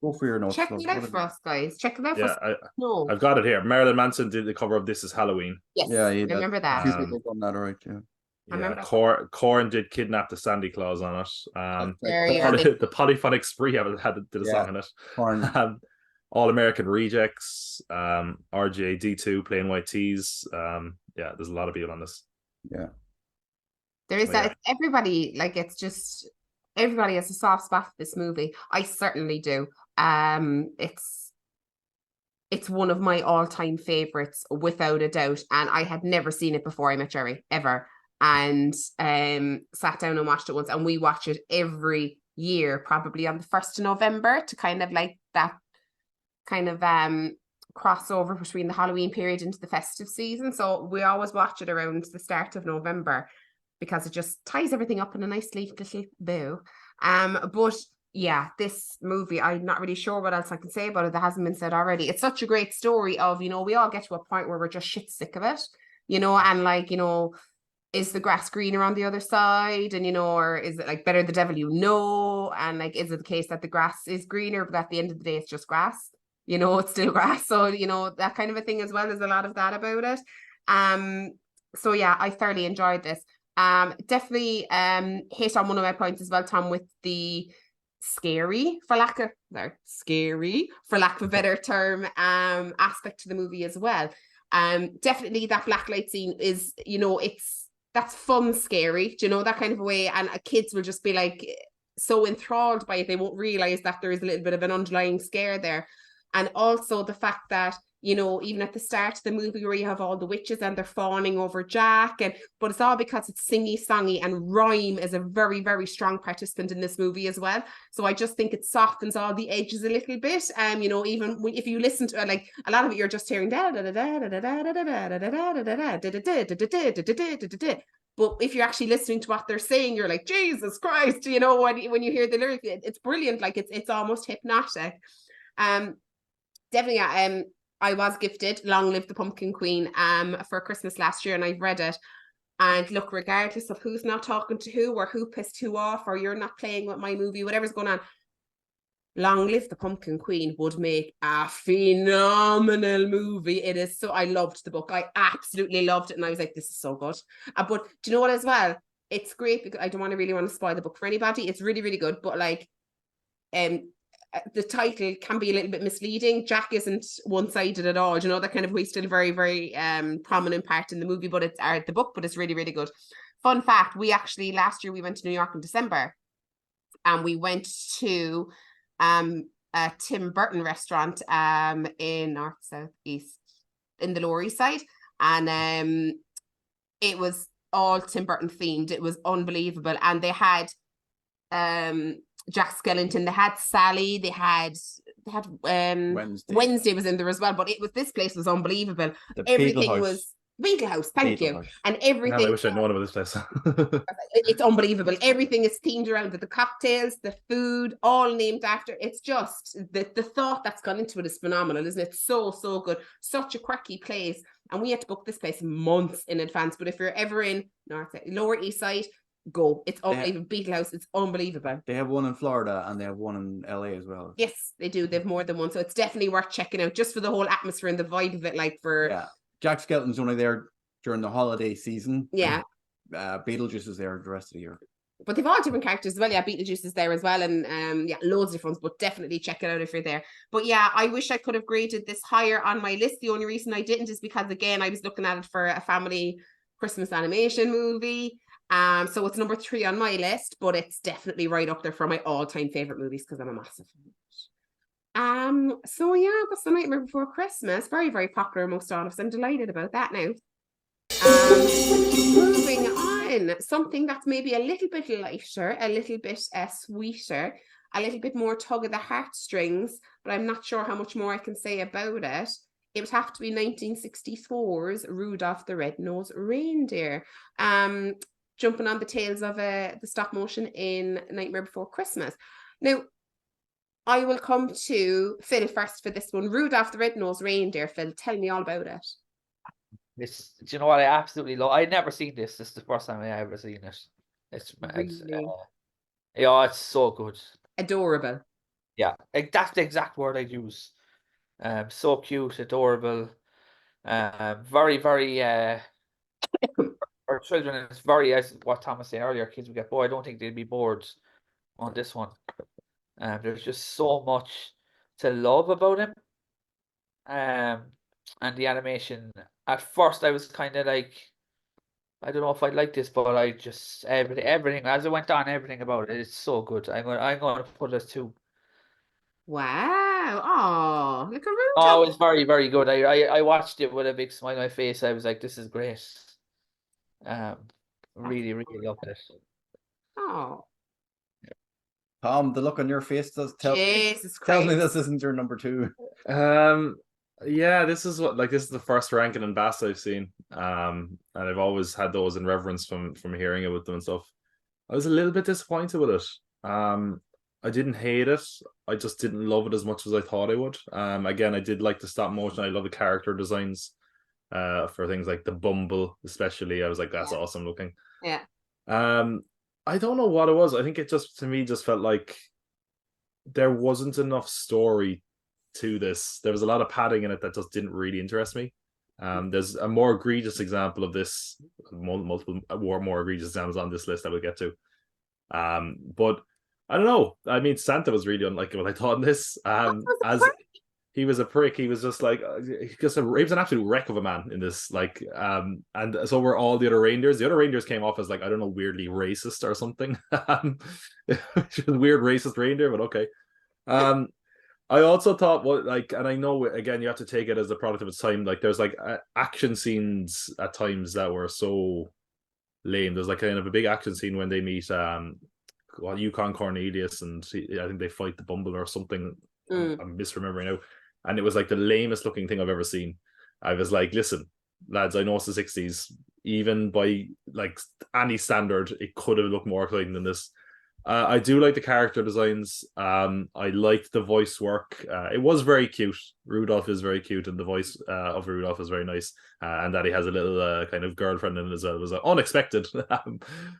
go for your notes. Check it out for us, guys. Check it out for us. No, I've got it here. Marilyn Manson did the cover of This Is Halloween. Yes, Yeah, I remember that. A few people done that, right? Yeah. Yeah, Korn did Kidnap the Sandy Claus on it. The Polyphonic Spree did a song on it. Korn. All American Rejects, RJD2, Plain White Tees. Yeah, there's a lot of people on this. Yeah. There is that. Everybody, like, it's just everybody has a soft spot for this movie. I certainly do. It's one of my all-time favorites, without a doubt. And I had never seen it before I met Jerry, ever. And sat down and watched it once. And we watch it every year, probably on the 1st of November, to kind of like that kind of crossover between the Halloween period into the festive season. So we always watch it around the start of November because it just ties everything up in a nice little bow. But yeah, this movie, I'm not really sure what else I can say about it that hasn't been said already. It's such a great story of, we all get to a point where we're just shit sick of it, and like, is the grass greener on the other side? And, or is it like better the devil and like, is it the case that the grass is greener, but at the end of the day, it's just grass? It's still grass. So, that kind of a thing as well. There's a lot of that about it. So yeah, I thoroughly enjoyed this. Definitely hit on one of my points as well, Tom, with the scary, for lack of a better term, aspect to the movie as well. Definitely that blacklight scene is, that's fun scary, that kind of a way, and kids will just be like so enthralled by it, they won't realize that there is a little bit of an underlying scare there. And also the fact that, even at the start of the movie where you have all the witches and they're fawning over Jack, but it's all because it's singy-songy, and rhyme is a very, very strong participant in this movie as well. So I just think it softens all the edges a little bit. Even if you listen to it, like a lot of it, you're just hearing da da da da da da da da da da da da da da. But if you're actually listening to what they're saying, you're like, Jesus Christ, when you hear the lyrics, it's brilliant. Like it's almost hypnotic. Definitely, I was gifted Long Live the Pumpkin Queen for Christmas last year, and I've read it. And look, regardless of who's not talking to who, or who pissed who off, or you're not playing with my movie, whatever's going on, Long Live the Pumpkin Queen would make a phenomenal movie. It is so, I loved the book. I absolutely loved it. And I was like, this is so good. But do you know what as well? It's great because I don't really want to spoil the book for anybody. It's really, really good. But like, the title can be a little bit misleading. Jack isn't one-sided at all, that kind of way. Still very, very prominent part in the movie, but it's the book, but it's really, really good. Fun fact, we actually last year we went to New York in December, and we went to a Tim Burton restaurant in North, South, East, in the Lower East Side, and it was all Tim Burton themed. It was unbelievable, and they had Jack Skellington, they had Sally, they had Wednesday was in there as well, but this place was unbelievable. Everything was Beagle House, thank you. And everything, I wish I'd known about this place. It's unbelievable. Everything is themed around the cocktails, the food, all named after. It's just the thought that's gone into it is phenomenal, isn't it? So good, such a quirky place. And we had to book this place months in advance, but if you're ever in Lower East Side, go. It's unbelievable. Beagle House, it's unbelievable. They have one in Florida and they have one in LA as well. Yes, they do. They have more than one, so it's definitely worth checking out just for the whole atmosphere and the vibe of it. Like Jack Skellington's only there during the holiday season. Yeah. Beetlejuice is there the rest of the year. But they've all different characters as well. Yeah, Beetlejuice is there as well, and loads of different ones. But definitely check it out if you're there. But yeah, I wish I could have graded this higher on my list. The only reason I didn't is because, again, I was looking at it for a family Christmas animation movie. So it's number 3 on my list, but it's definitely right up there for my all-time favorite movies because I'm a massive fan. So yeah, that's The Nightmare Before Christmas. Very, very popular amongst all of us. I'm delighted about that now. Moving on, something that's maybe a little bit lighter, a little bit sweeter, a little bit more tug of the heartstrings, but I'm not sure how much more I can say about it. it would have to be 1964's Rudolph the Red-Nosed Reindeer. Jumping on the tails of the stop motion in Nightmare Before Christmas. Now, I will come to Phil first for this one. Rudolph the Red-Nosed Reindeer, Phil, tell me all about it. Do you know what I absolutely love? I'd never seen this. This is the first time I ever seen it. It's Really? yeah, it's so good. Adorable. Yeah, that's the exact word I'd use. So cute, adorable. Very, very for children, it's very, as what Tom was saying earlier, kids would get bored. I don't think they'd be bored on this one. There's just so much to love about him. And the animation. At first, I was kind of like, I don't know if I'd like this, but I just everything as it went on, everything about it, it's so good. I'm going to put it 2. Wow. Oh, look at Oh, Rudolph. it's very, very good. I watched it with a big smile on my face. I was like, this is great. Really, really loved it. Oh, Tom, the look on your face Jesus tell me Christ. this isn't your number 2. Yeah, this is the first ranking and bass I've seen. And I've always had those in reverence from hearing it with them and stuff. I was a little bit disappointed with it. I didn't hate it. I just didn't love it as much as I thought I would. Again, I did like the stop motion. I love the character designs. For things like the Bumble, especially. I was like, that's awesome looking. Yeah. I don't know what it was. I think it just, to me, just felt like there wasn't enough story to this. There was a lot of padding in it that just didn't really interest me. There's a more egregious example of this, multiple more egregious examples on this list I will get to. But I don't know. I mean, Santa was really unlike what I thought in this. As he was a prick. He was just like, he was an absolute wreck of a man in this. Like, and so were all the other reindeers. The other reindeers came off as like, I don't know, weirdly racist or something. Which was weird racist reindeer, but okay. I also thought, and I know again, you have to take it as a product of its time. Like, there's like action scenes at times that were so lame. There's like kind of a big action scene when they meet Yukon Cornelius, and I think they fight the Bumble or something. I'm misremembering now. And it was like the lamest looking thing I've ever seen. I was like, listen, lads, I know it's the 60s. Even by like any standard, it could have looked more exciting than this. I do like the character designs. I liked the voice work. It was very cute. Rudolph is very cute, and the voice of Rudolph is very nice. And that he has a little kind of girlfriend in it as well was unexpected,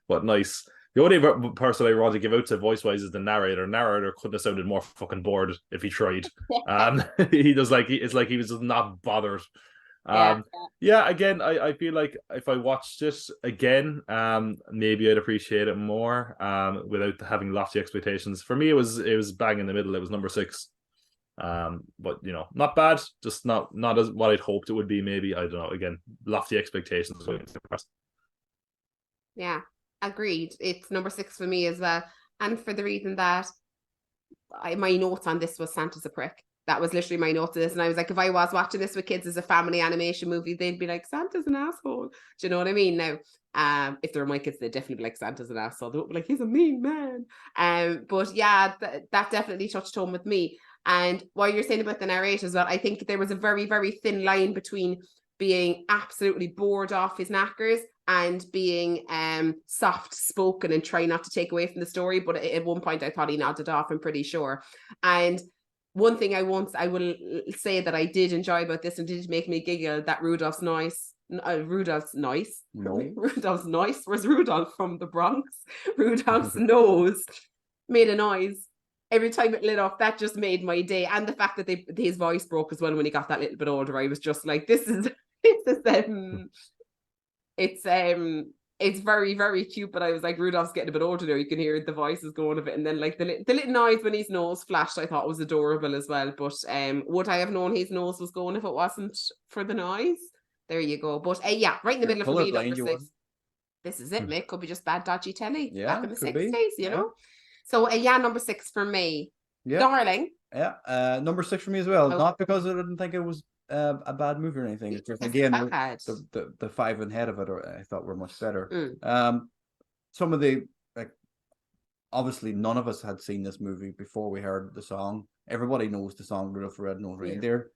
but nice. The only person I want to give out to voice-wise is the narrator. Narrator couldn't have sounded more fucking bored if he tried. He does it's like he was just not bothered. Again, I feel like if I watched it again, maybe I'd appreciate it more without having lofty expectations. For me, it was bang in the middle. It was number 6. But you know, not bad, just not as what I'd hoped it would be. Maybe, I don't know, again, lofty expectations. Yeah, agreed. It's number 6 for me as well. And for the reason that my notes on this was Santa's a prick. That was literally my notes of this. And I was like, if I was watching this with kids as a family animation movie, they'd be like, Santa's an asshole. Do you know what I mean? Now, if they were my kids, they'd definitely be like, Santa's an asshole. They would be like, he's a mean man. But yeah, that definitely touched home with me. And what you're saying about the narrator as well, I think there was a very, very thin line between being absolutely bored off his knackers and being soft spoken and trying not to take away from the story. But at one point I thought he nodded off, I'm pretty sure. And one thing I will say that I did enjoy about this and did make me giggle, that Rudolph's nice. Rudolph's nice. No. Rudolph's nice. Where's Rudolph from the Bronx? Rudolph's nose made a noise every time it lit up. That just made my day. And the fact that his voice broke as well when he got that little bit older, I was just like, it's very, very cute, but I was like, Rudolph's getting a bit older now. You can hear the voices going a bit, and then like the little noise when his nose flashed, I thought was adorable as well. But would I have known his nose was going if it wasn't for the noise? There you go. But yeah, right in the middle for me, number 6. This is it, mate. Could be just bad, dodgy telly back in the 60s, you know. So yeah, number 6 for me. Yeah, darling. Yeah, number 6 for me as well. Not because I didn't think it was a bad movie or anything. It's just, again, the 5 ahead of it, I thought were much better. Some of the, like, obviously none of us had seen this movie before we heard the song. Everybody knows the song Rudolph the Red-Nosed Reindeer.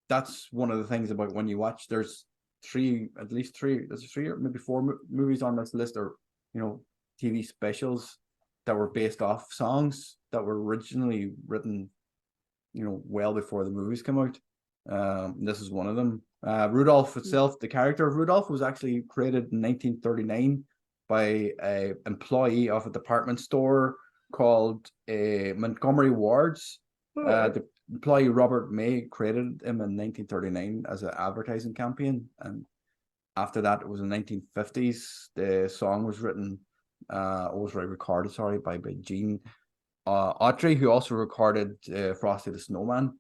that's one of the things about when you watch. There's at least three or maybe four movies on this list, or TV specials that were based off songs that were originally written, well before the movies come out. This is one of them. Rudolph itself, the character of Rudolph, was actually created in 1939 by an employee of a department store called Montgomery Ward's. The employee Robert May created him in 1939 as an advertising campaign, and after that, it was in the 1950s. The song was written, recorded, by Gene Autry, who also recorded Frosty the Snowman.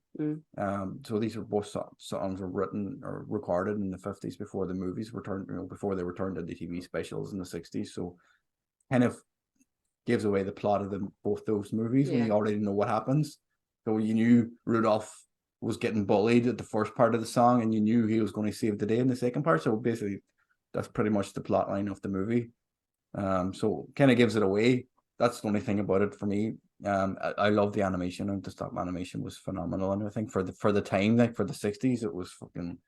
So these are both songs were written or recorded in the 50s before the movies were turned, before they were turned into TV specials in the 60s. So kind of gives away the plot of both those movies when you already know what happens. So you knew Rudolph was getting bullied at the first part of the song, and you knew he was going to save the day in the second part. So basically, that's pretty much the plot line of the movie. So kind of gives it away. That's the only thing about it for me. I love the animation, and the stop animation was phenomenal. And I think for the time, like for the 60s, it was fucking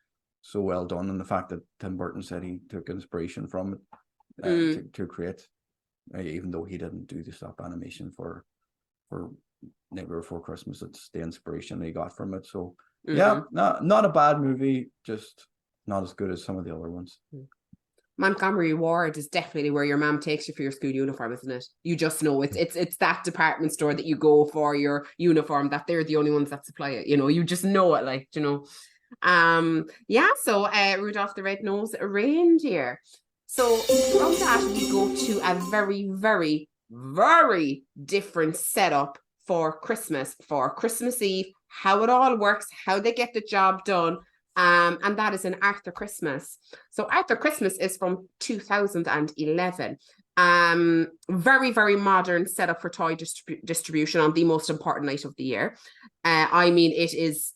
so well done. And the fact that Tim Burton said he took inspiration from it to create, even though he didn't do the stop animation for Nightmare Before Christmas, it's the inspiration he got from it. So not a bad movie, just not as good as some of the other ones. Montgomery Ward is definitely where your mom takes you for your school uniform, isn't it? You just know it's that department store that you go for your uniform, that they're the only ones that supply it. You just know it, So Rudolph the Red-Nosed Reindeer. So from that, we go to a very, very, very different setup for Christmas Eve, how it all works, how they get the job done. And that is in Arthur Christmas. So Arthur Christmas is from 2011. Very, very modern setup for toy distribution on the most important night of the year. It is,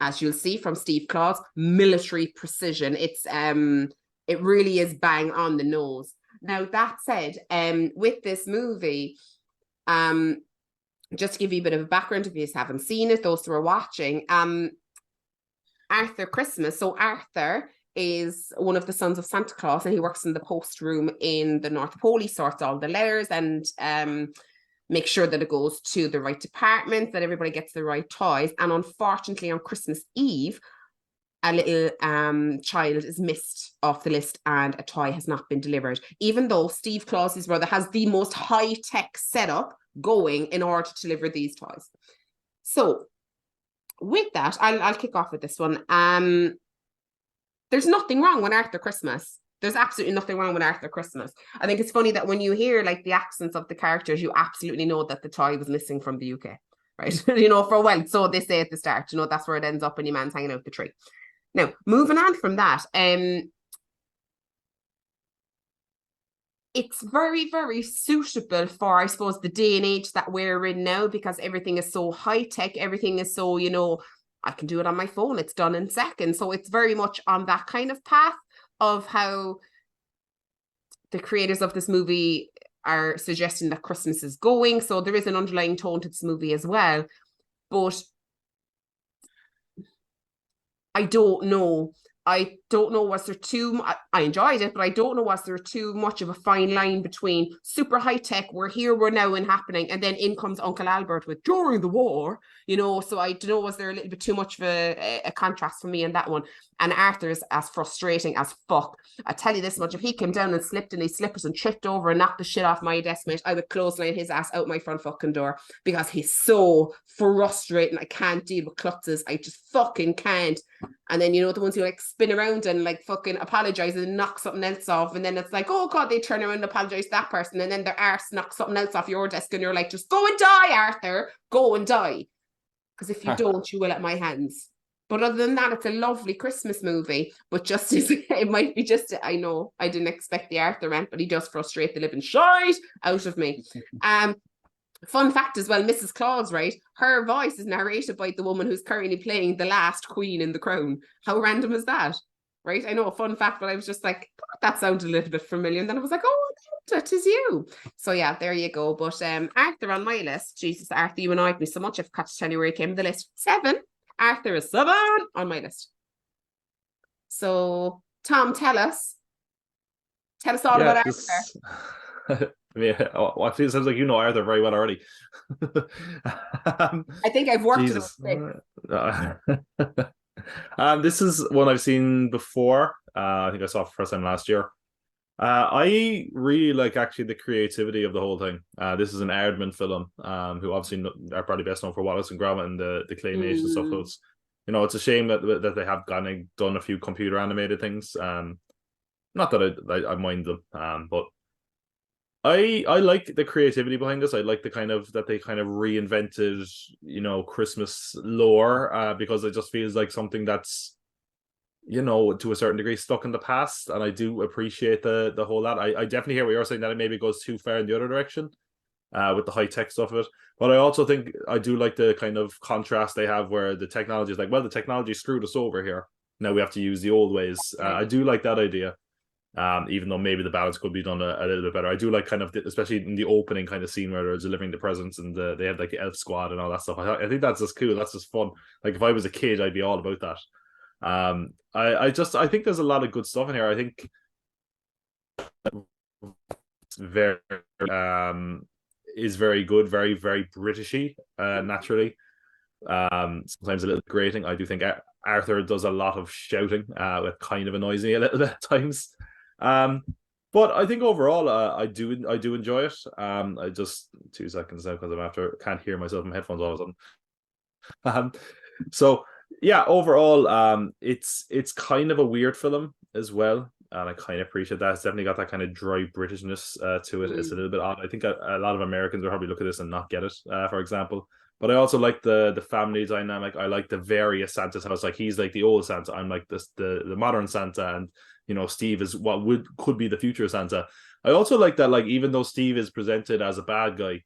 as you'll see from Steve Klaus, military precision. It really is bang on the nose. Now, that said, with this movie, just to give you a bit of a background, if you haven't seen it, those who are watching, Arthur Christmas. So Arthur is one of the sons of Santa Claus, and he works in the post room in the North Pole. He sorts all the letters and makes sure that it goes to the right department, that everybody gets the right toys. And unfortunately, on Christmas Eve, a little child is missed off the list and a toy has not been delivered, even though Steve Claus's brother has the most high-tech setup going in order to deliver these toys. So with that, I'll kick off with this one. There's nothing wrong with Arthur Christmas. There's absolutely nothing wrong with Arthur Christmas. I think it's funny that when you hear like the accents of the characters, you absolutely know that the toy was missing from the UK, right? So they say at the start, that's where it ends up when your man's hanging out the tree. Now, moving on from that, it's very, very suitable for, I suppose, the day and age that we're in now, because everything is so high tech, everything is so, I can do it on my phone, it's done in seconds. So it's very much on that kind of path of how the creators of this movie are suggesting that Christmas is going. So there is an underlying tone to this movie as well. But I don't know, was there too, I enjoyed it, but I don't know, was there too much of a fine line between super high tech, we're here, we're now and happening, and then in comes Uncle Albert with during the war, so I don't know, was there a little bit too much of a contrast for me in that one? And Arthur's as frustrating as fuck. I tell you this much, if he came down and slipped in his slippers and tripped over and knocked the shit off my desk mate, I would clothesline his ass out my front fucking door, because he's so frustrating. I can't deal with klutzes. I just fucking can't. And then, the ones who like spin around and like fucking apologize and knock something else off. And then it's like, oh God, they turn around and apologize to that person. And then their arse knocks something else off your desk. And you're like, just go and die, Arthur. Go and die. Because if you don't, you will at my hands. But other than that, it's a lovely Christmas movie. But just as it might be just, I know I didn't expect the Arthur rant, but he does frustrate the living shite out of me. Fun fact as well, Mrs. Claus, right? Her voice is narrated by the woman who's currently playing the last queen in The Crown. How random is that? Right? I know, a fun fact, but I was just like, that sounded a little bit familiar. And then I was like, oh, that is you. So yeah, there you go. But Arthur on my list, Jesus, Arthur, you annoyed me so much. I've got to tell you where he came on the list. 7. Arthur is 7 on my list. So, Tom, tell us all about Arthur. I feel it sounds like you know Arthur very well already. I think I've worked Jesus. with This is one I've seen before. I think I saw it for the first time last year. I really like actually the creativity of the whole thing. This is an Aardman film, who obviously are probably best known for Wallace and Gromit and the claymation stuff. So it's, it's a shame that they have done a few computer animated things. Not that I mind them, but I like the creativity behind this. I like that they kind of reinvented, Christmas lore, because it just feels like something that's, to a certain degree stuck in the past. And I do appreciate the whole lot. I definitely hear what you're saying, that it maybe goes too far in the other direction, with the high tech stuff of it. But I also think I do like the kind of contrast they have where the technology is like, well, the technology screwed us over here. Now we have to use the old ways. I do like that idea. Even though maybe the balance could be done a little bit better. I do like kind of, especially in the opening kind of scene where they're delivering the presents and they have like the elf squad and all that stuff. I think that's just cool. That's just fun. Like if I was a kid, I'd be all about that. I think there's a lot of good stuff in here. I think it's very is very good, very, very Britishy, naturally. Sometimes a little grating. I do think Arthur does a lot of shouting, that kind of annoys me a little bit at times. But I think overall, I do enjoy it. I just 2 seconds now because can't hear myself in my headphones all of a sudden. So yeah, overall, it's kind of a weird film as well, and I kind of appreciate that. It's definitely got that kind of dry Britishness to it. It's a little bit odd. I think a lot of Americans will probably look at this and not get it, for example. But I also like the family dynamic. I like the various Santa's house. Like he's like the old Santa. I'm like the modern Santa, and Steve is what could be the future Santa. I also like that, like, even though Steve is presented as a bad guy,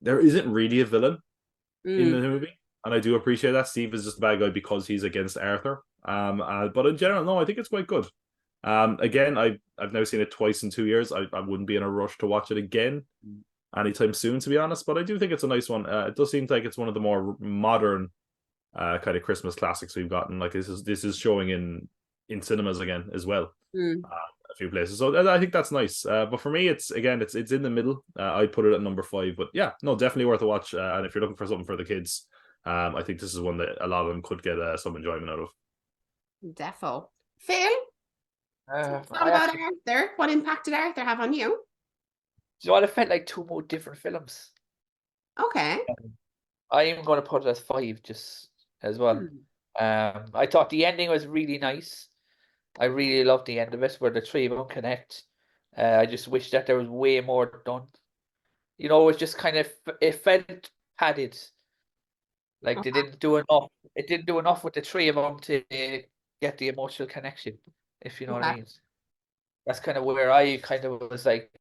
there isn't really a villain in the movie. And I do appreciate that. Steve is just a bad guy because he's against Arthur. But in general, no, I think it's quite good. Again, I've now seen it twice in 2 years. I wouldn't be in a rush to watch it again anytime soon, to be honest. But I do think it's a nice one. It does seem like it's one of the more modern kind of Christmas classics we've gotten. Like this is showing in cinemas again as well. A few places. So I think that's nice. But for me, it's in the middle. I'd put it at number 5. But yeah, no, definitely worth a watch. And if you're looking for something for the kids, I think this is one that a lot of them could get some enjoyment out of. Defo. Phil? Arthur. What impact did Arthur have on you? So I felt like 2 more different films. Okay. I'm going to put it as 5 just as well. I thought the ending was really nice. I really loved the end of it where the 3 of them connect. I just wish that there was way more done. It was just kind of, it felt padded. Like they didn't do enough. It didn't do enough with the 3 of them to get the emotional connection, if you know what I mean. That's kind of where I kind of was like,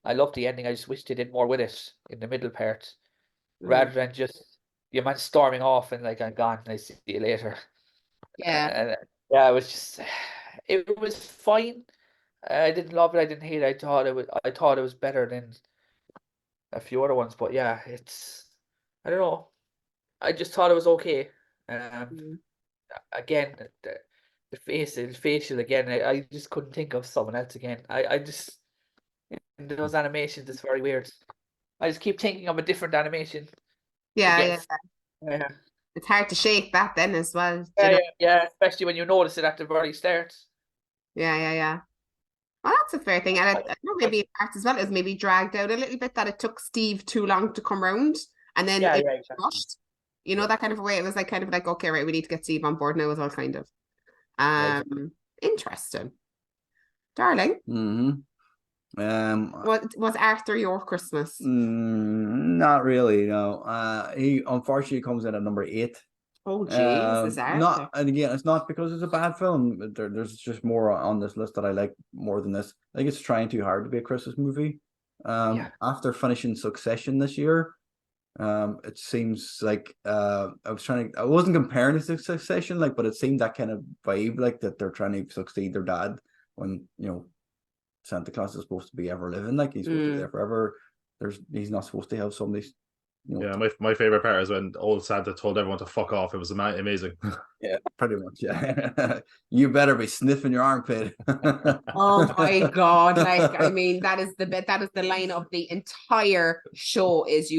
I love the ending. I just wish they did more with it in the middle part, rather than just your man storming off and like, I'm gone. I see you later. Yeah. Yeah, it was fine. I didn't love it. I didn't hate it. I thought it was better than a few other ones. But yeah, I don't know. I just thought it was okay. Again, the facial again. I just couldn't think of someone else again. I just, in those animations, it's very weird. I just keep thinking of a different animation. Yeah. It's hard to shake that then as well. Yeah, especially when you notice it at the very start. Yeah. Well, that's a fair thing. And I know maybe part as well is maybe dragged out a little bit that it took Steve too long to come round, and then it rushed. That kind of way. It was like kind of like, okay, right, we need to get Steve on board now as well, kind of. Interesting. Darling. Was Arthur your Christmas? Not really, no. He unfortunately comes in at number 8. Oh Jesus, Arthur. And again, it's not because it's a bad film. There's just more on this list that I like more than this. I think it's trying too hard to be a Christmas movie. After finishing Succession this year, it seems like I wasn't comparing it to Succession, like, but it seemed that kind of vibe, like that they're trying to succeed their dad when Santa Claus is supposed to be ever living, like he's supposed to be there forever. He's not supposed to have somebody You know, Yeah, my favorite part is when old Santa told everyone to fuck off. It was amazing. yeah, pretty much. Yeah, you better be sniffing your armpit. Oh my God. Like, I mean, that is the line of the entire show is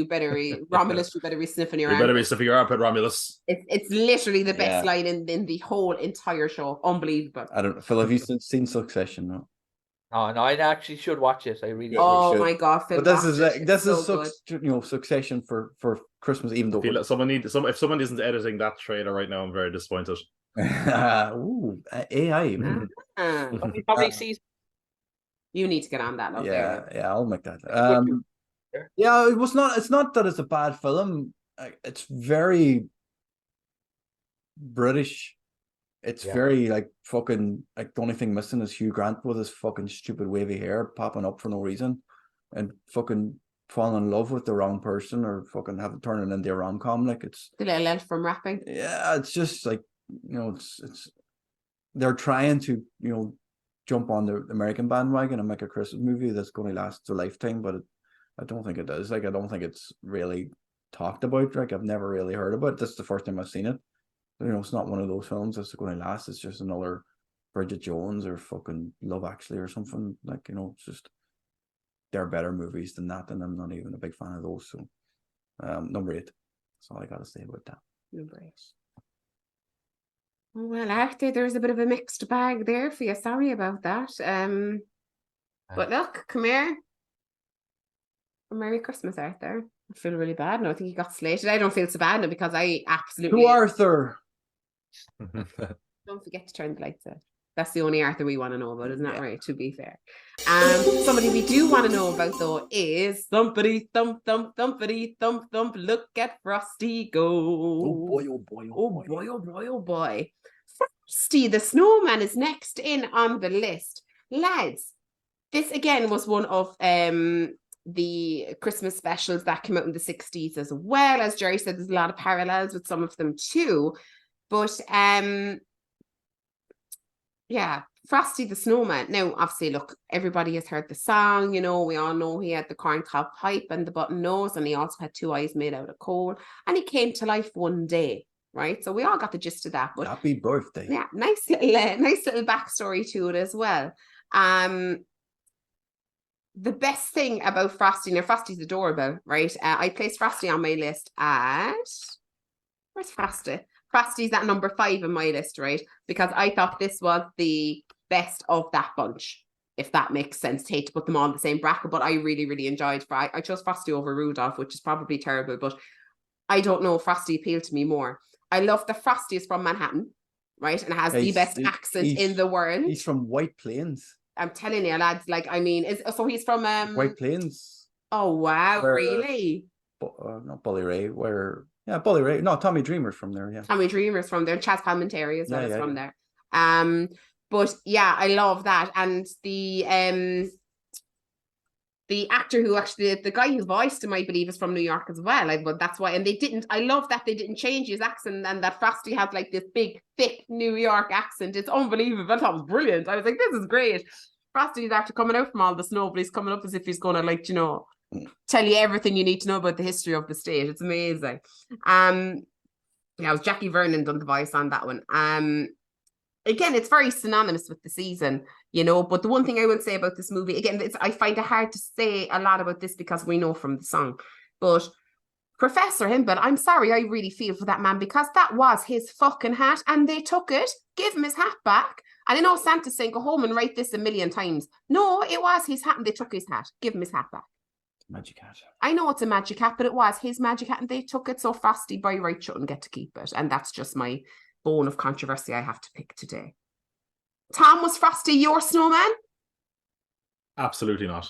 Romulus, you better be sniffing your You better be armpit. sniffing your armpit, Romulus. It's literally the best Yeah. line in the whole entire show. Unbelievable. I don't know, Phil. Have you seen Succession? No. Oh no, I actually should watch it. I really Oh should. my God, Phil, But this watch is it. It's so good. Succession for Christmas. Even I though feel like if someone isn't editing that trailer right now, I'm very disappointed. ooh, AI. Ah, probably sees. you need to get on that. Love there. Yeah, I'll make that. Yeah, it's not that it's a bad film. It's very British. It's very like fucking like the only thing missing is Hugh Grant with his fucking stupid wavy hair popping up for no reason and fucking falling in love with the wrong person or fucking turning into a rom-com. Like it's The little elf from rapping. Yeah, it's just like, it's they're trying to, jump on the American bandwagon and make a Christmas movie that's going to last a lifetime, but I don't think it does. Like, I don't think it's really talked about. Like, I've never really heard about it. This is the first time I've seen it. It's not one of those films that's going to last. It's just another Bridget Jones or fucking Love Actually or something. Like, it's just, they're better movies than that, and I'm not even a big fan of those. So, number 8. That's all I got to say about that. Number 8. Well, Arthur, there's a bit of a mixed bag there for you. Sorry about that. But look, come here. Merry Christmas, Arthur. I feel really bad now. I think he got slated. I don't feel so bad now because I absolutely... To Arthur! Don't forget to turn the lights out. That's the only Arthur we want to know about, isn't that right? To be fair. Somebody we do want to know about, though, is thumpity thump thump thumpity thump thump. Look at Frosty go. Oh boy, oh boy, oh boy, oh boy, oh boy. Frosty the Snowman is next in on the list. Lads, this again was one of the Christmas specials that came out in the 60s as well. As Jerry said, there's a lot of parallels with some of them too. But yeah, Frosty the Snowman. Now, obviously, look, everybody has heard the song, we all know he had the corncob pipe and the button nose, and he also had 2 eyes made out of coal, and he came to life one day, right? So we all got the gist of that. But happy birthday. Yeah, nice little backstory to it as well. The best thing about Frosty, now Frosty's adorable, right? I placed Frosty on my list at... Where's Frosty? Frosty's at number 5 in my list, right? Because I thought this was the best of that bunch, if that makes sense. Hate to put them all in the same bracket, but I really, really enjoyed I chose Frosty over Rudolph, which is probably terrible, but I don't know, Frosty appealed to me more. I love that Frosty is from Manhattan, right? And has the best accent in the world. He's from White Plains. I'm telling you, lads, like, I mean, so he's from White Plains. Oh wow, really? Not Bully Ray, Bully Ray. No, Tommy Dreamer's from there, yeah. Tommy Dreamer's from there. Chaz Palminteri as well is from there. But yeah, I love that. And the actor who actually, the guy who voiced him, I believe, is from New York as well. But that's why, and I love that they didn't change his accent, and that Frosty has like this big, thick New York accent. It's unbelievable. I thought it was brilliant. I was like, this is great. Frosty's after coming out from all the snow, but he's coming up as if he's going to, like, tell you everything you need to know about the history of the state. It's amazing. Yeah, it was Jackie Vernon done the voice on that one. Again, it's very synonymous with the season, but the one thing I will say about this movie, again, I find it hard to say a lot about this because we know from the song, but Professor Himble, I'm sorry, I really feel for that man because that was his fucking hat and they took it, give him his hat back. And I know Santa's saying, go home and write this 1,000,000 times. No, it was his hat and they took his hat. Give him his hat back. Magic hat. I know it's a magic hat, but it was his magic hat and they took it, so Frosty by right shouldn't get to keep it. And that's just my bone of controversy I have to pick today. Tom, was Frosty your snowman? Absolutely not.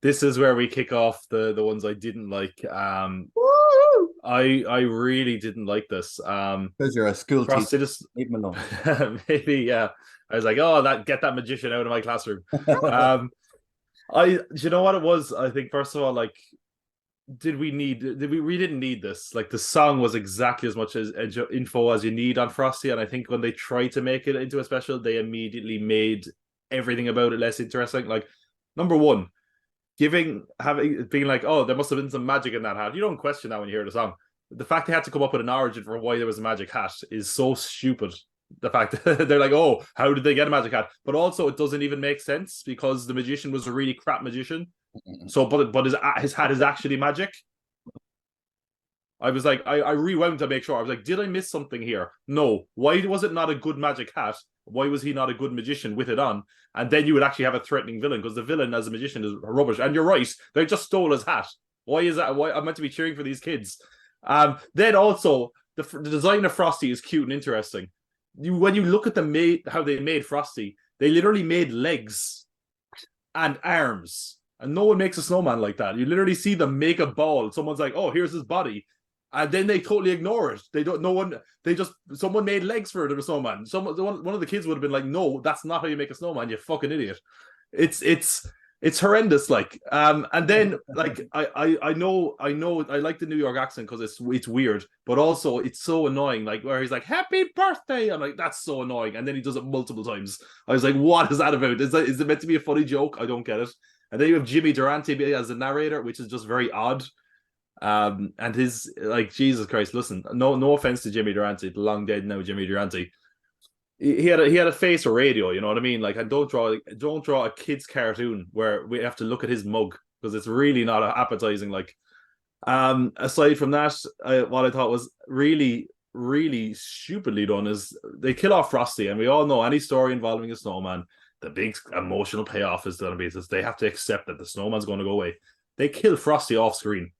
This is where we kick off the ones I didn't like. I really didn't like this. Because you're a school teacher. Just leave him alone. Maybe, yeah. I was like, get that magician out of my classroom. You know what it was? I think first of all, like, we didn't need this. Like, the song was exactly as much as info as you need on Frosty, and I think when they tried to make it into a special, they immediately made everything about it less interesting. Like, number one, being like, oh, there must have been some magic in that hat. You don't question that when you hear the song. The fact they had to come up with an origin for why there was a magic hat is so stupid. The fact that they're like, oh, how did they get a magic hat? But also, it doesn't even make sense because the magician was a really crap magician. So, but his hat is actually magic. I was like, I rewound to make sure. I was like, did I miss something here? No. Why was it not a good magic hat? Why was he not a good magician with it on? And then you would actually have a threatening villain because the villain as a magician is rubbish. And you're right, they just stole his hat. Why is that? Why I'm meant to be cheering for these kids? Then also the design of Frosty is cute and interesting. When you look at how they made Frosty, they literally made legs and arms, and no one makes a snowman like that. You literally see them make a ball. Someone's like, "Oh, here's his body," and then they totally ignore it. They don't. No one. They just someone made legs for it. A snowman. One of the kids would have been like, "No, that's not how you make a snowman. You fucking idiot." It's horrendous. Like, and then like I know I like the New York accent because it's weird, but also it's so annoying. Like where he's like "Happy birthday," I'm like that's so annoying, and then he does it multiple times. I was like, what is that about? Is it meant to be a funny joke? I don't get it. And then you have Jimmy Durante as the narrator, which is just very odd. And his like Jesus Christ, listen, no offense to Jimmy Durante, the long dead now Jimmy Durante. He had a face for radio, you know what I mean? Like, I don't draw a kid's cartoon where we have to look at his mug because it's really not appetizing. Like, aside from that, what I thought was really, really stupidly done is they kill off Frosty, and we all know any story involving a snowman, the big emotional payoff is going to be this: they have to accept that the snowman's going to go away. They kill Frosty off screen.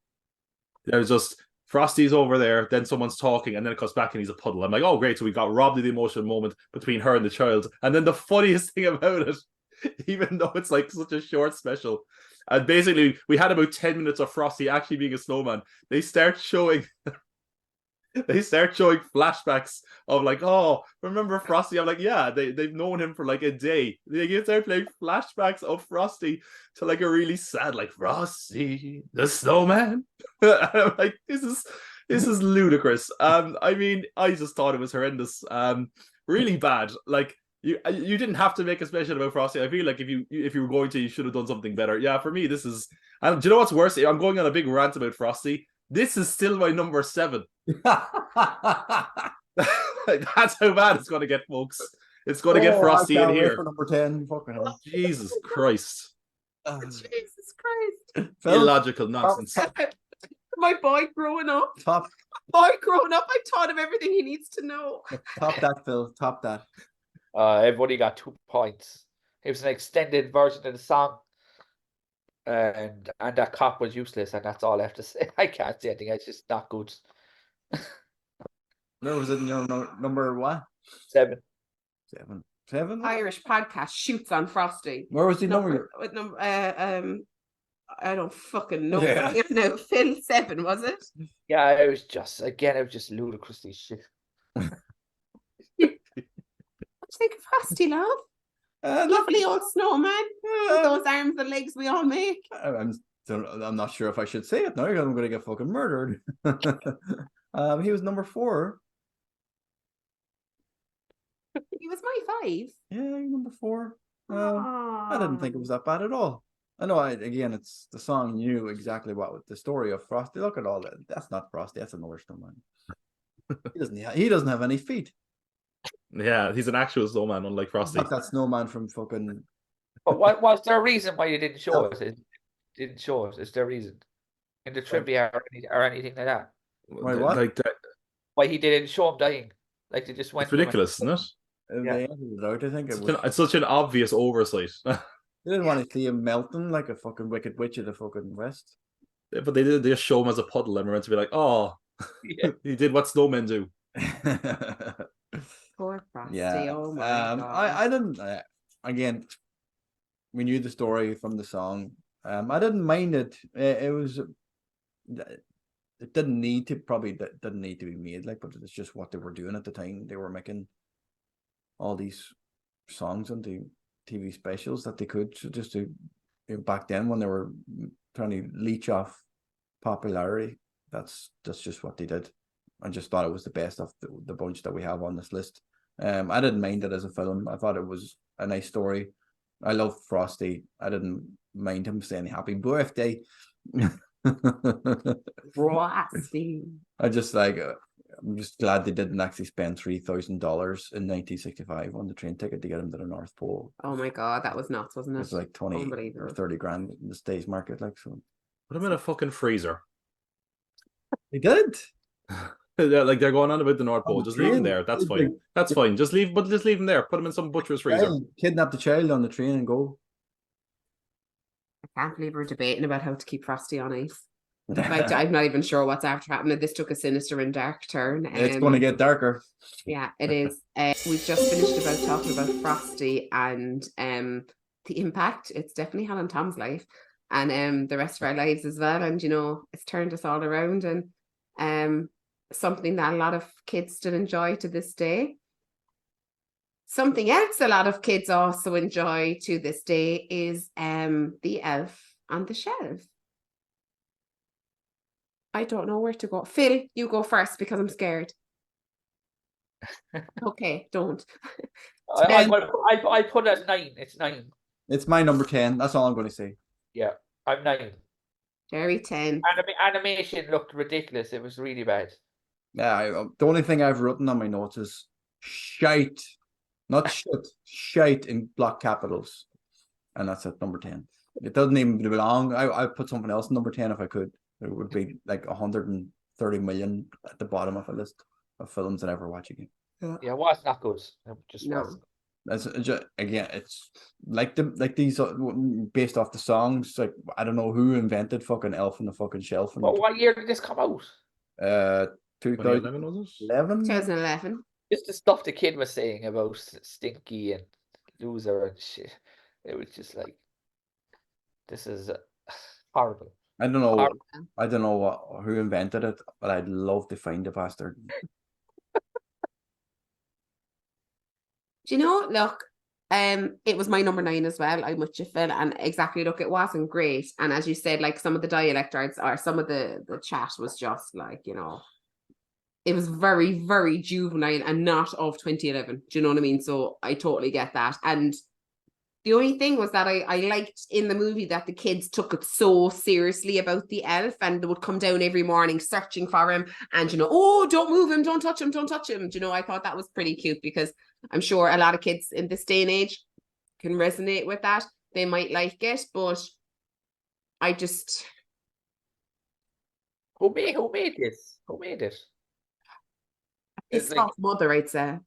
There's just Frosty's over there, then someone's talking, and then it comes back and he's a puddle. I'm like, oh, great. So we got robbed of the emotional moment between her and the child. And then the funniest thing about it, even though it's like such a short special, and basically we had about 10 minutes of Frosty actually being a snowman. They start showing flashbacks of like, oh, remember Frosty? I'm like, yeah, they've known him for like a day. They start playing flashbacks of Frosty to like a really sad, like Frosty the Snowman. And I'm like, this is ludicrous. I mean, I just thought it was horrendous. Really bad. Like you didn't have to make a special about Frosty. I feel like if you were going to, you should have done something better. Yeah, for me, this is. And do you know what's worse? I'm going on a big rant about Frosty. This is still my number 7. Like, that's how bad it's going to get, folks. It's going to get Frosty in here. For number 10. Fucking hell. Jesus Christ. Jesus Christ. Illogical nonsense. My boy growing up. I taught him everything he needs to know. Top that, Phil. Top that. Everybody got 2 points. It was an extended version of the song. And that cop was useless, and that's all I have to say. I can't say anything. It's just not good. Where was it? Number what? 7. 7. Irish podcast shoots on Frosty. Where was the number? I don't fucking know. Yeah. No, Phil 7 was it? Yeah, it was just ludicrously shit. What do you think of Frosty, love? Lovely old snowman. Those arms and legs we all make. I'm not sure if I should say it now. I'm going to get fucking murdered. He was number 4. He was my 5. Yeah, number 4. I didn't think it was that bad at all. I know. Again, it's the song knew exactly what the story of Frosty. Look at all that. That's not Frosty. That's another snowman. He doesn't have any feet. Yeah, he's an actual snowman, unlike Frosty. Not that snowman from fucking. But what was there a reason why you didn't show it? Didn't show it. Is there a reason in the trivia or anything like that? Why what? Like that. Why he didn't show him dying? Like they just went. It's ridiculous, isn't it? They edited it out. I think It's such an obvious oversight. They didn't want to see him melting like a fucking wicked witch of the fucking west. But they did. They just show him as a puddle, and we're meant to be like, oh, Yeah. he did what snowmen do. Poor Frosty. Yeah. Oh my God. I didn't. Again, we knew the story from the song. I didn't mind it. It was. It didn't need to be made like, but it's just what they were doing at the time. They were making all these songs into TV specials that they could just to back then when they were trying to leech off popularity. That's just what they did. I just thought it was the best of the bunch that we have on this list. I didn't mind it as a film. I thought it was a nice story. I love Frosty. I didn't mind him saying happy birthday. Frosty. I'm just glad they didn't actually spend $3,000 in 1965 on the train ticket to get him to the North Pole. Oh my God, that was nuts, wasn't it? It's like 20 or 30 grand in the States market, like so. Put him in a fucking freezer. They did. Like they're going on about the North Pole. Just leave him there. That's fine. That's fine. Just leave him there. Put him in some butcher's freezer. Kidnap the child on the train and go. I can't believe we're debating about how to keep Frosty on ice. Like, I'm not even sure what's after happening. This took a sinister and dark turn. It's going to get darker. Yeah, it is. We've just finished about talking about Frosty and the impact it's definitely had on Tom's life and the rest of our lives as well. And, you know, it's turned us all around and something that a lot of kids still enjoy to this day. Something else a lot of kids also enjoy to this day is the Elf on the Shelf. I don't know where to go. Phil, you go first because I'm scared. Okay, don't. I put it at 9. It's 9. It's my number 10. That's all I'm going to say. Yeah, I'm 9. Jerry 10. Animation looked ridiculous. It was really bad. Yeah, the only thing I've written on my notes is shite. Not shit. Shite in block capitals. And that's at number 10. It doesn't even belong. I put something else in number 10 if I could. It would be like 130 million at the bottom of a list of films I never watch again. Yeah, it was not good. It just No. wasn't. That's again, it's like these based off the songs. Like I don't know who invented fucking Elf on the fucking Shelf. Well, what year did this come out? 2011 was it? 2011. Just the stuff the kid was saying about Stinky and Loser and shit. It was just like, this is horrible. I don't know who invented it, but I'd love to find the bastard. Do you know, look, it was my number 9 as well. I'm with you, Phil, and exactly, look, it wasn't great. And as you said, like some of the dialect arts or some of the chat was just like, you know, it was very, very juvenile and not of 2011. Do you know what I mean? So I totally get that. And the only thing was that I liked in the movie that the kids took it so seriously about the elf and they would come down every morning searching for him and, you know, oh, don't move him, don't touch him, don't touch him. Do you know, I thought that was pretty cute because I'm sure a lot of kids in this day and age can resonate with that. They might like it, but I just... Who made this? Who made it? His mother, I'd say.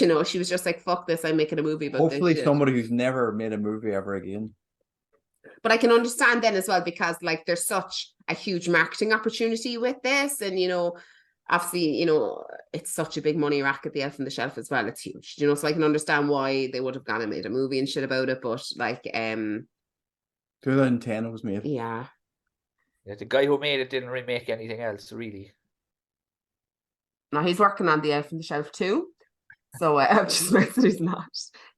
You know, she was just like, fuck this, I'm making a movie about Hopefully this. somebody who's never made a movie ever again. But I can understand then as well because like there's such a huge marketing opportunity with this and, you know, obviously, you know, it's such a big money racket, the Elf on the Shelf as well. It's huge, you know, so I can understand why they would have gone and made a movie and shit about it. But like 2010 it was made. Yeah, the guy who made it didn't remake anything else, really. now he's working on the Elf on the Shelf too. So I'm just messing he's not.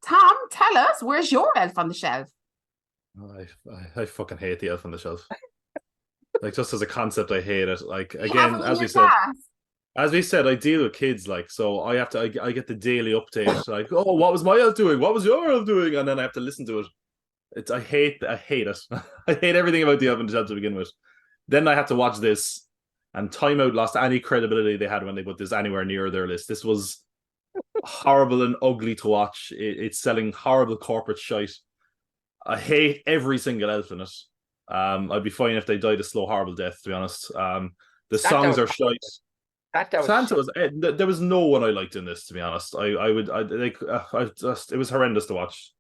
Tom, tell us, where's your Elf on the Shelf? I fucking hate the Elf on the Shelf. Like just as a concept, I hate it. Like You again, have it in as we your said, class. I deal with kids. Like so, I get the daily update. Like, oh, what was my elf doing? What was your elf doing? And then I have to listen to it. I hate it. I hate everything about the Elf on the Shelf to begin with. Then I have to watch this, and Time Out lost any credibility they had when they put this anywhere near their list. This was horrible and ugly to watch. It's selling horrible corporate shite. I hate every single elf in it. I'd be fine if they died a slow, horrible death, to be honest. The songs are shite. Santa was there was no one I liked in this, to be honest. It was horrendous to watch.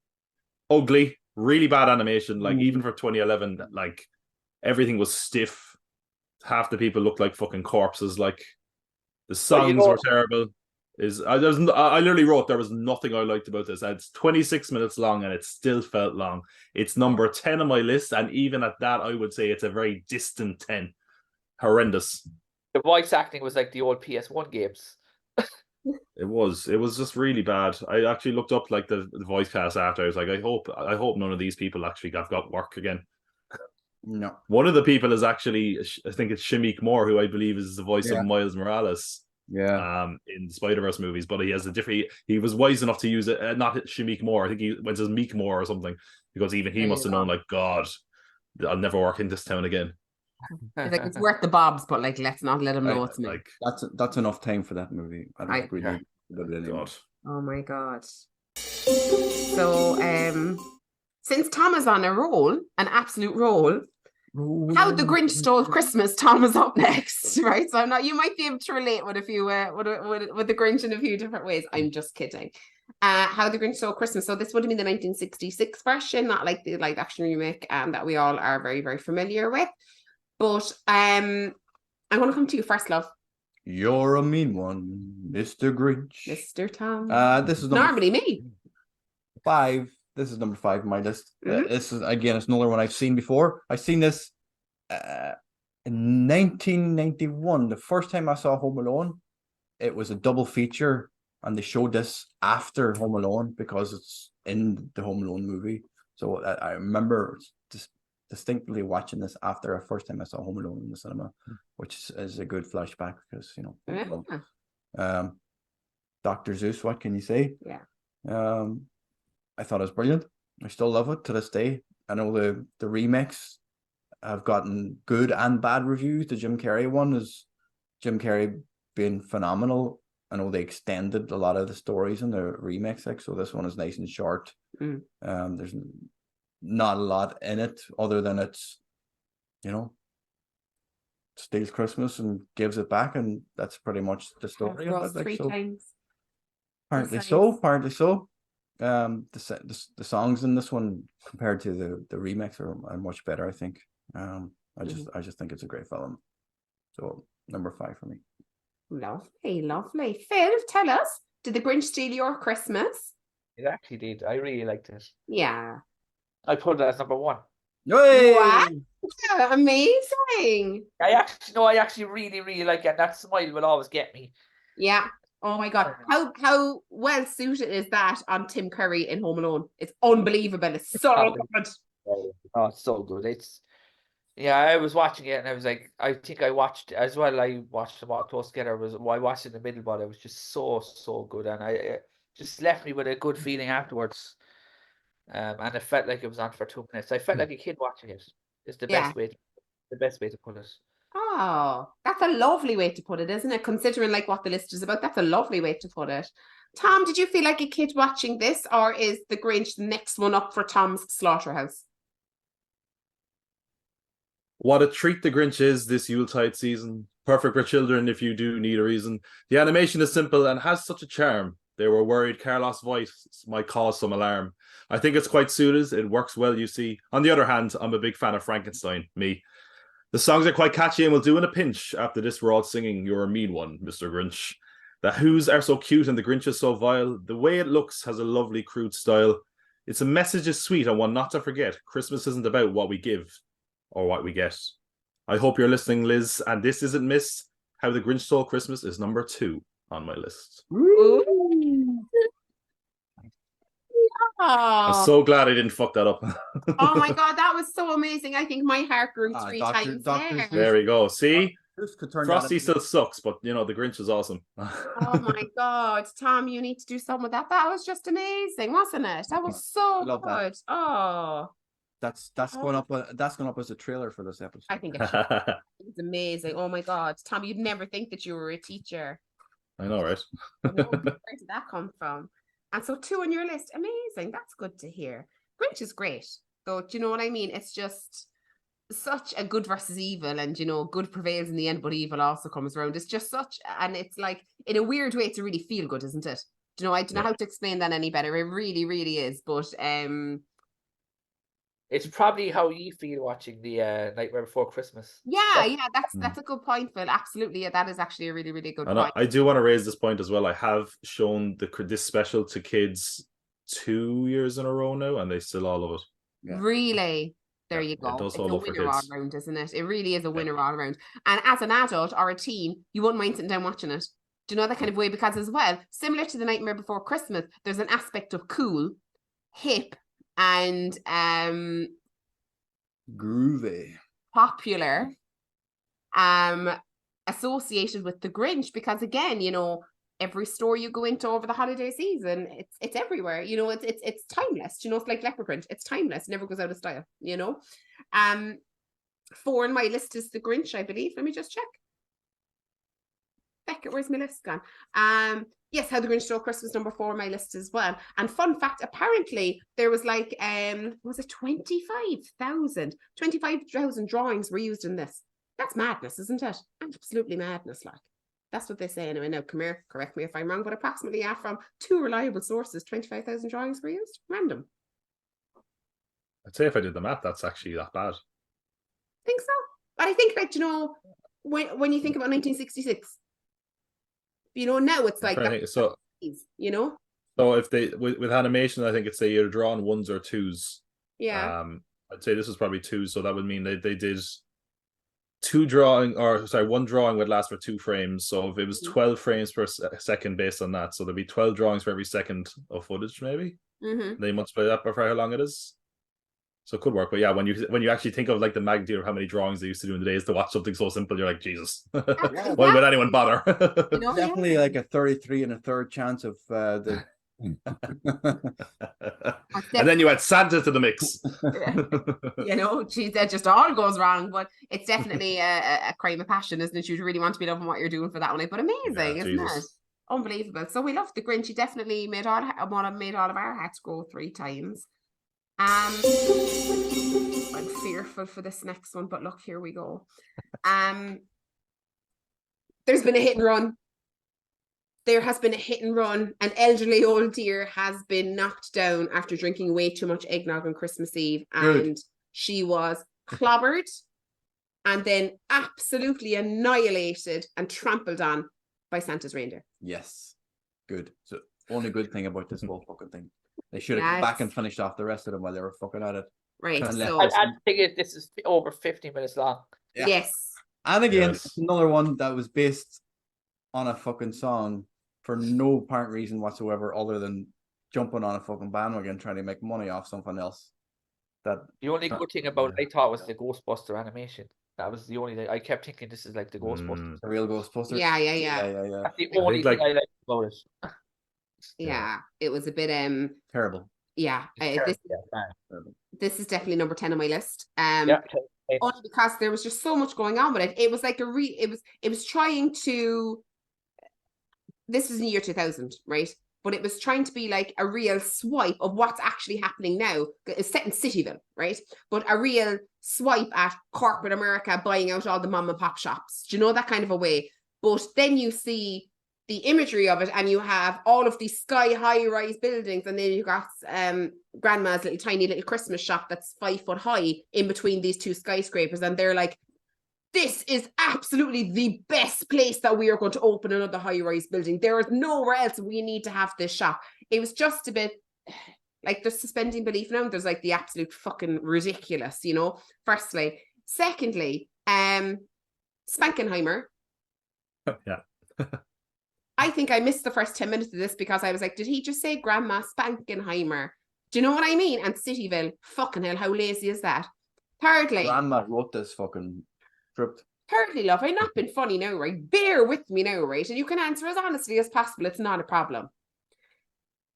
Ugly, really bad animation. Like even for 2011, like everything was stiff. Half the people looked like fucking corpses. Like the songs were terrible. I literally wrote there was nothing I liked about this. It's 26 minutes long and it still felt long. It's number 10 on my list, and even at that, I would say it's a very distant 10. Horrendous. The voice acting was like the old PS1 games. It was just really bad. I actually looked up like the voice cast after. I was like, I hope none of these people actually got work again. No. One of the people is actually, I think it's Shamik Moore, who I believe is the voice of Miles Morales. in the Spider-Verse movies, but he has a different. He was wise enough to use it, not Shamik Moore. I think he went as Meek Moore or something, because even he must have known, like, God, I'll never work in this town again. It's like, it's worth the bobs, but like, let's not let him know it's me. Like that's enough time for that movie. I don't think we need it anymore. Oh my God. So since Tom is on a roll, an absolute roll, How the Grinch Stole Christmas, Tom is up next, right? So you might be able to relate with a few with the Grinch in a few different ways. I'm just kidding. How the Grinch Stole Christmas. So this would have been the 1966 version, not like the live action remake that we all are very, very familiar with. But I'm going to come to you first, love. You're a mean one, Mr. Grinch. Mr. Tom. This is normally me. 5. This is number 5 on my list. This is, again, it's another one I've seen before. I've seen this in 1991. The first time I saw Home Alone, it was a double feature, and they showed this after Home Alone because it's in the Home Alone movie. So I remember just distinctly watching this after the first time I saw Home Alone in the cinema, which is a good flashback because, Dr. Zeus, what can you say? Yeah. I thought it was brilliant. I still love it to this day. I know the remakes have gotten good and bad reviews. The Jim Carrey one is Jim Carrey being phenomenal. I know they extended a lot of the stories in the remakes, like, so this one is nice and short. There's not a lot in it other than it's, steals Christmas and gives it back, and that's pretty much the story. Three times. Apparently so. The songs in this one compared to the remakes are much better, I think. I just think it's a great film. So number 5 for me. Lovely. Phil, tell us, did the Grinch steal your Christmas? It actually did. I really liked it. Yeah. I put it as number 1. Yay! What? Amazing. I actually really, really like it. And that smile will always get me. Yeah. Oh my God. How well suited is that on Tim Curry in Home Alone? It's unbelievable. It's so good. Oh, it's so good. I was watching it and I was like, I think I watched as well. I watched them all close together. I watched it in the middle, but it was just so good. And it just left me with a good feeling afterwards. And it felt like it was on for 2 minutes. I felt like a kid watching it. It's the best way to put it. Oh, that's a lovely way to put it, isn't it? Considering like what the list is about, that's a lovely way to put it. Tom, did you feel like a kid watching this, or is the Grinch the next one up for Tom's Slaughterhouse? What a treat the Grinch is this Yuletide season. Perfect for children if you do need a reason. The animation is simple and has such a charm. They were worried Carlos' voice might cause some alarm. I think it's quite suited. It works well, you see. On the other hand, I'm a big fan of Frankenstein, me. The songs are quite catchy and will do in a pinch. After this, we're all singing You're a Mean One, Mr. Grinch. The Who's are so cute and the Grinch is so vile. The way it looks has a lovely crude style. Its a message is sweet and one not to forget. Christmas isn't about what we give or what we get. I hope you're listening, Liz, and this isn't missed. How the Grinch Stole Christmas is number 2 on my list. Ooh. I'm so glad I didn't fuck that up. Oh my God, that was so amazing. I think my heart grew 3 times there. There we go. See? Frosty still sucks, but the Grinch is awesome. Oh my God, Tom, you need to do some with that. That was just amazing, wasn't it? That was so good. That. Oh. That's going up. That's going up as a trailer for this episode. I think it should. It's amazing. Oh my God, Tom, you'd never think that you were a teacher. I know, right? Where did that come from? And so 2 on your list, amazing. That's good to hear. Grinch is great, though. Do you know what I mean? It's just such a good versus evil, and good prevails in the end, but evil also comes around. It's just such, and it's like in a weird way, it's a really feel good, isn't it? Do you know? I don't know how to explain that any better. It really, really is. But it's probably how you feel watching the Nightmare Before Christmas. Yeah, that's a good point, Phil. Absolutely, yeah, that is actually a really, really good point. I do want to raise this point as well. I have shown this special to kids 2 years in a row now, and they still all love it. Yeah. Really? There you go. It's a winner all around, isn't it? It really is a winner all around. And as an adult or a teen, you wouldn't mind sitting down watching it. Do you know that kind of way? Because as well, similar to The Nightmare Before Christmas, there's an aspect of cool, hip, and groovy, popular, associated with the Grinch because, again, you know, every store you go into over the holiday season, it's everywhere. You know, it's timeless. You know, it's like leopard print. It's timeless. Never goes out of style. You know, 4 on my list is the Grinch, I believe. Let me just check. Beckett, where's my list gone? Yes, How the Grinch Stole Christmas, number 4 on my list as well. And fun fact, apparently there was like was it 25,000 drawings were used in this. That's madness, isn't it? Absolutely madness, like. That's what they say anyway. Now, come here, correct me if I'm wrong, but approximately, yeah, from 2 reliable sources, 25,000 drawings were used. Random. I'd say if I did the math, that's actually that bad. I think so. But I think, like, you know, when you think about 1966, you know, now it's like that, so, you know. So if they with animation, I think it's either drawn 1s or 2s. Yeah. I'd say this was probably 2, so that would mean they did one drawing would last for 2 frames. So if it was 12 frames per second based on that, so there'd be 12 drawings for every second of footage, maybe. They multiply that by how long it is. So it could work. But yeah, when you actually think of like the magnitude of how many drawings they used to do in the days to watch something so simple, you're like, Jesus. Why would anyone bother? You know, definitely like a 33 1/3 chance of the and then you add Santa to the mix. You know, geez, that just all goes wrong. But it's definitely a crime of passion, isn't it? You really want to be loving what you're doing for that one. But amazing, isn't it? Unbelievable. So we love the Grinch. He definitely made all of our hats grow 3 times. I'm fearful for this next one, but look, here we go. There's been a hit and run. There has been a hit and run. An elderly old dear has been knocked down after drinking way too much eggnog on Christmas Eve. And she was clobbered and then absolutely annihilated and trampled on by Santa's reindeer. Yes. Good. So only good thing about this whole fucking thing. They should have come back and finished off the rest of them while they were fucking at it. Right. So I figured this is over 50 minutes long. Yeah. Yes. And again, it's another one that was based on a fucking song for no apparent reason whatsoever other than jumping on a fucking bandwagon trying to make money off something else. That the only good thing about it, I thought, was the Ghostbuster animation. That was the only thing. I kept thinking this is like the Ghostbusters. The real Ghostbusters. Yeah. That's the only thing I liked about it. Yeah, it was a bit terrible. Yeah, this is definitely number 10 on my list. Only because there was just so much going on with it. It was like it was trying to. This was in the year 2000, right? But it was trying to be like a real swipe of what's actually happening now. It's set in Cityville, right? But a real swipe at corporate America buying out all the mom and pop shops. Do you know, that kind of a way? But then you see the imagery of it, and you have all of these sky-high rise buildings, and then you've got grandma's little tiny little Christmas shop that's 5 foot high in between these 2 skyscrapers, and they're like, this is absolutely the best place that we are going to open another high-rise building. There is nowhere else we need to have this shop. It was just a bit like there's suspending belief now. There's like the absolute fucking ridiculous, you know, firstly. Secondly, Spankenheimer. Yeah. I think I missed the first 10 minutes of this because I was like, did he just say Grandma Spankenheimer? Do you know what I mean? And Cityville, fucking hell, how lazy is that? Thirdly, Grandma wrote this fucking script. Thirdly, love, I'm not being funny now, right? Bear with me now, right? And you can answer as honestly as possible. It's not a problem.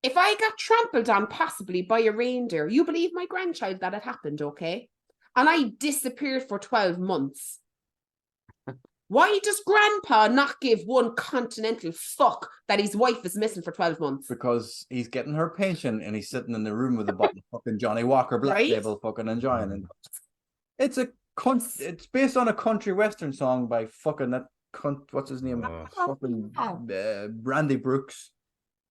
If I got trampled on possibly by a reindeer, you believe my grandchild that it happened, okay? And I disappeared for 12 months. Why does Grandpa not give one continental fuck that his wife is missing for 12 months? Because he's getting her pension and he's sitting in the room with a bottle of fucking Johnny Walker Black Label fucking enjoying it. It's based on a country western song by fucking that cunt, what's his name? Fucking Randy Brooks.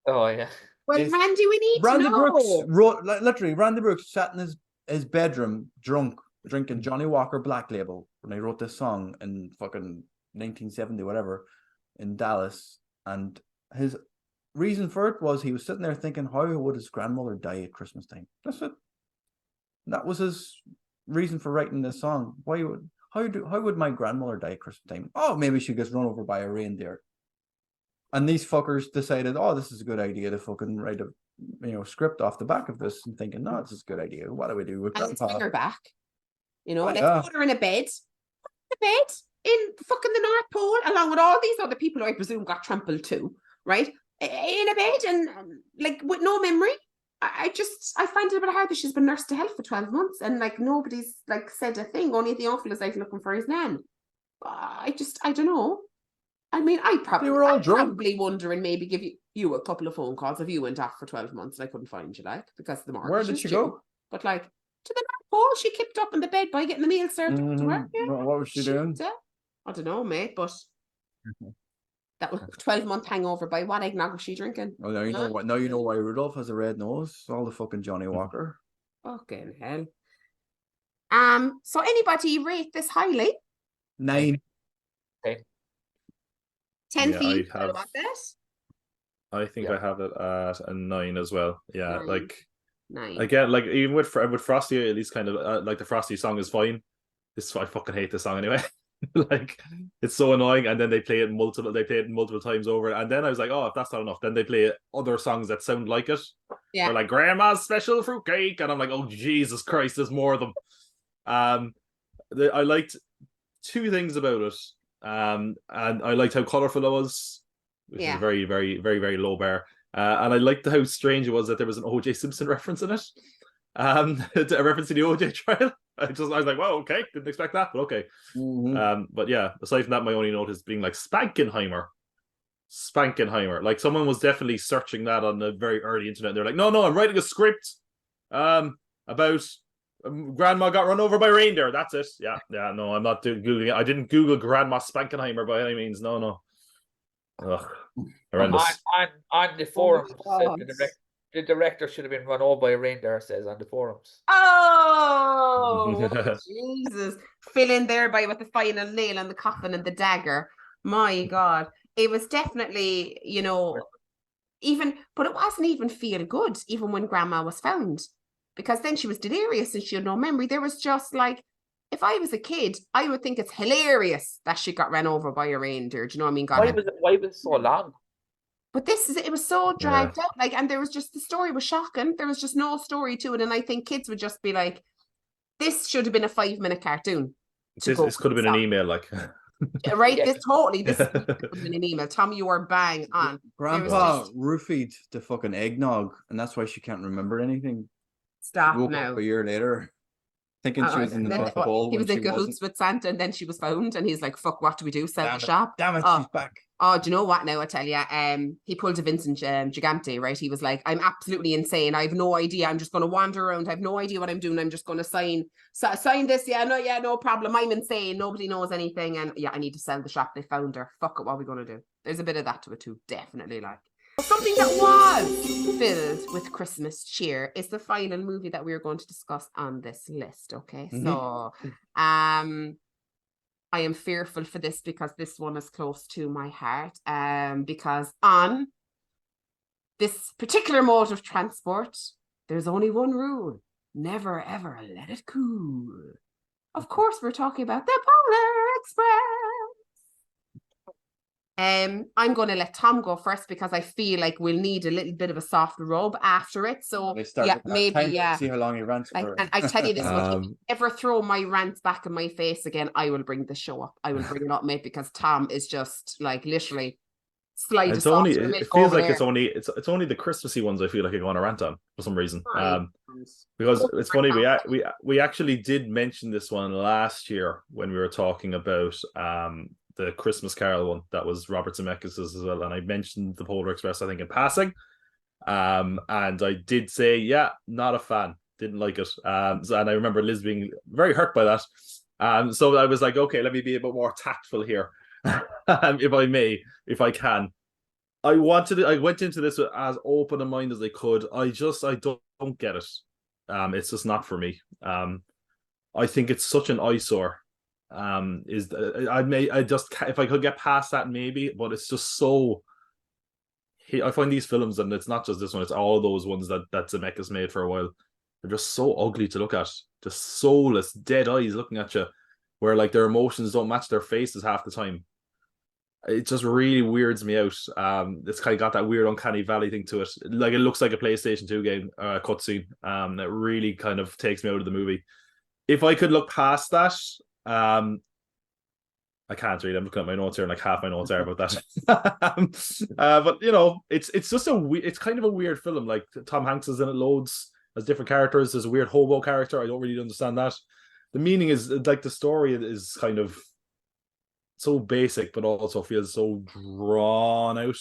Oh yeah. Well, Randy, we need Randy to know. Brooks wrote, literally, Randy Brooks sat in his bedroom drunk, drinking Johnny Walker Black Label when he wrote this song in fucking 1970 whatever in Dallas, and his reason for it was he was sitting there thinking, how would his grandmother die at Christmas time? That's it. That was his reason for writing this song. How would my grandmother die at Christmas time? Oh, maybe she gets run over by a reindeer. And these fuckers decided, oh, this is a good idea to fucking write a script off the back of this, and thinking, no, this is a good idea. What do we do with Let's Grandpa? bring her back. Let's put her in a bed. in fucking the North Pole, along with all these other people who I presume got trampled too, right? In a bed and like with no memory. I find it a bit hard that she's been nursed to health for 12 months and like nobody's like said a thing. Only the uncle is like looking for his nan. I don't know. I mean, I'd probably wonder and maybe give you a couple of phone calls if you went off for 12 months and I couldn't find you, like, because of the mortgage. Where did she go? But like, to the North Pole, she kept up in the bed by getting the meal served to her. Yeah. What was she doing? I don't know, mate, but that was 12-month hangover. By what eggnog was she drinking? Oh, now you know what. Now you know why Rudolph has a red nose. All the fucking Johnny Walker. Fucking hell. So anybody rate this highly? 9. 10 Yeah, feet. I think I have it at a 9 as well. Yeah, 9. like 9. again, like even with Frosty, at least kind of like the Frosty song is fine. I fucking hate this song anyway. Like it's so annoying, and then they play it multiple times over, and then I was like, oh, if that's not enough, then they play other songs that sound like it. Yeah. They're like Grandma's special fruitcake, and I'm like, oh Jesus Christ, there's more of them. I liked 2 things about it. And I liked how colourful it was, which is a very, very, very, very low bar. And I liked how strange it was that there was an O.J. Simpson reference in it. A reference to the O.J. trial. I was like, wow, okay, didn't expect that, but okay. But yeah, aside from that, my only note is being like Spankenheimer. Like someone was definitely searching that on the very early internet. And they're like, no, I'm writing a script about Grandma got run over by reindeer. That's it. Yeah. No, I'm not googling it. I didn't Google Grandma Spankenheimer by any means. No. Ugh, horrendous. On the forums, the director should have been run over by a reindeer. Says on the forums. Oh, Jesus! Fill in there by with the final nail and the coffin and the dagger. My God, it was definitely, but it wasn't even feel good. Even when Grandma was found. Because then she was delirious and she had no memory. There was just like, if I was a kid, I would think it's hilarious that she got ran over by a reindeer. Do you know what I mean? Why was it so long? But it was so dragged out. Like, and there was just, the story was shocking. There was just no story to it. And I think kids would just be like, this should have been a 5-minute cartoon. This could have been an email, like. Right? This could have been an email. Tom, you are bang on. Grandpa roofied the fucking eggnog, and that's why she can't remember anything. Stop woke now. Up a year later, thinking she was in the North Pole. He was in cahoots with Santa, and then she was found, and he's like, "Fuck, what do we do? Sell the shop? Damn it, she's back." Oh, do you know what? Now I tell you, he pulled a Vincent Gigante, right? He was like, "I'm absolutely insane. I have no idea. I'm just going to wander around. I have no idea what I'm doing. I'm just going to sign this. No problem. I'm insane. Nobody knows anything, and I need to sell the shop. They found her. Fuck it. What are we going to do?" There's a bit of that to it too, definitely. Like. Something that was filled with Christmas cheer is the final movie that we're going to discuss on this list. Okay, so I am fearful for this because this one is close to my heart. Because on this particular mode of transport, there's only one rule: never ever let it cool. Of course, we're talking about the Polar Express. I'm going to let Tom go first because I feel like we'll need a little bit of a soft rub after it. So maybe see how long he rants for. And I tell you this much: if you ever throw my rants back in my face again, I will bring the show up. I will bring it up, mate, because Tom is just like literally slide. It feels like it's only the Christmassy ones I feel like I want to rant on for some reason. Because it's funny, we actually did mention this one last year when we were talking about the Christmas Carol one that was Robert Zemeckis as well, and I mentioned the Polar Express, I think, in passing. And I did say, not a fan, didn't like it. And I remember Liz being very hurt by that. So I was like, okay, let me be a bit more tactful here, if I can. I went into this with as open a mind as I could. I don't get it. It's just not for me. I think it's such an eyesore. If I could get past that maybe, but it's just so. I find these films, and it's not just this one; it's all those ones that Zemeckis made for a while. They're just so ugly to look at, just soulless, dead eyes looking at you, where like their emotions don't match their faces half the time. It just really weirds me out. It's kind of got that weird uncanny valley thing to it. Like it looks like a PlayStation 2 game cutscene. That really kind of takes me out of the movie. If I could look past that. I can't read. I'm looking at my notes here, and like half my notes are about that. But you know, it's just it's kind of a weird film. Like Tom Hanks is in it loads as different characters. There's a weird hobo character. I don't really understand that. The meaning is like the story is kind of so basic, but also feels so drawn out.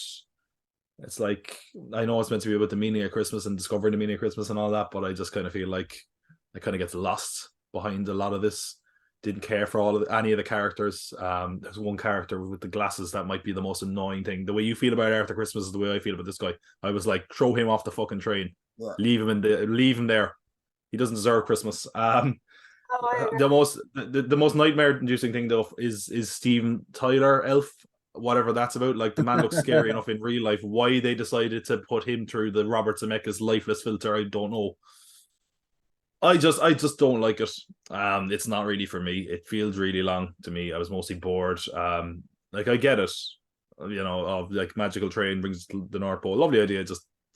It's like, I know it's meant to be about the meaning of Christmas and discovering the meaning of Christmas and all that, but I just kind of feel like I kind of get lost behind a lot of this. Didn't care for any of the characters. There's one character with the glasses that might be the most annoying thing. The way you feel about Arthur Christmas is the way I feel about this guy. I was like, throw him off the fucking train. Yeah. Leave him there. He doesn't deserve Christmas. The most nightmare-inducing thing though is Steven Tyler Elf, whatever that's about. Like, the man looks scary enough in real life. Why they decided to put him through the Robert Zemeckis lifeless filter, I don't know. I just don't like it. It's not really for me. It feels really long to me. I was mostly bored. Like, I get it, you know, of like magical train brings the North Pole. Lovely idea.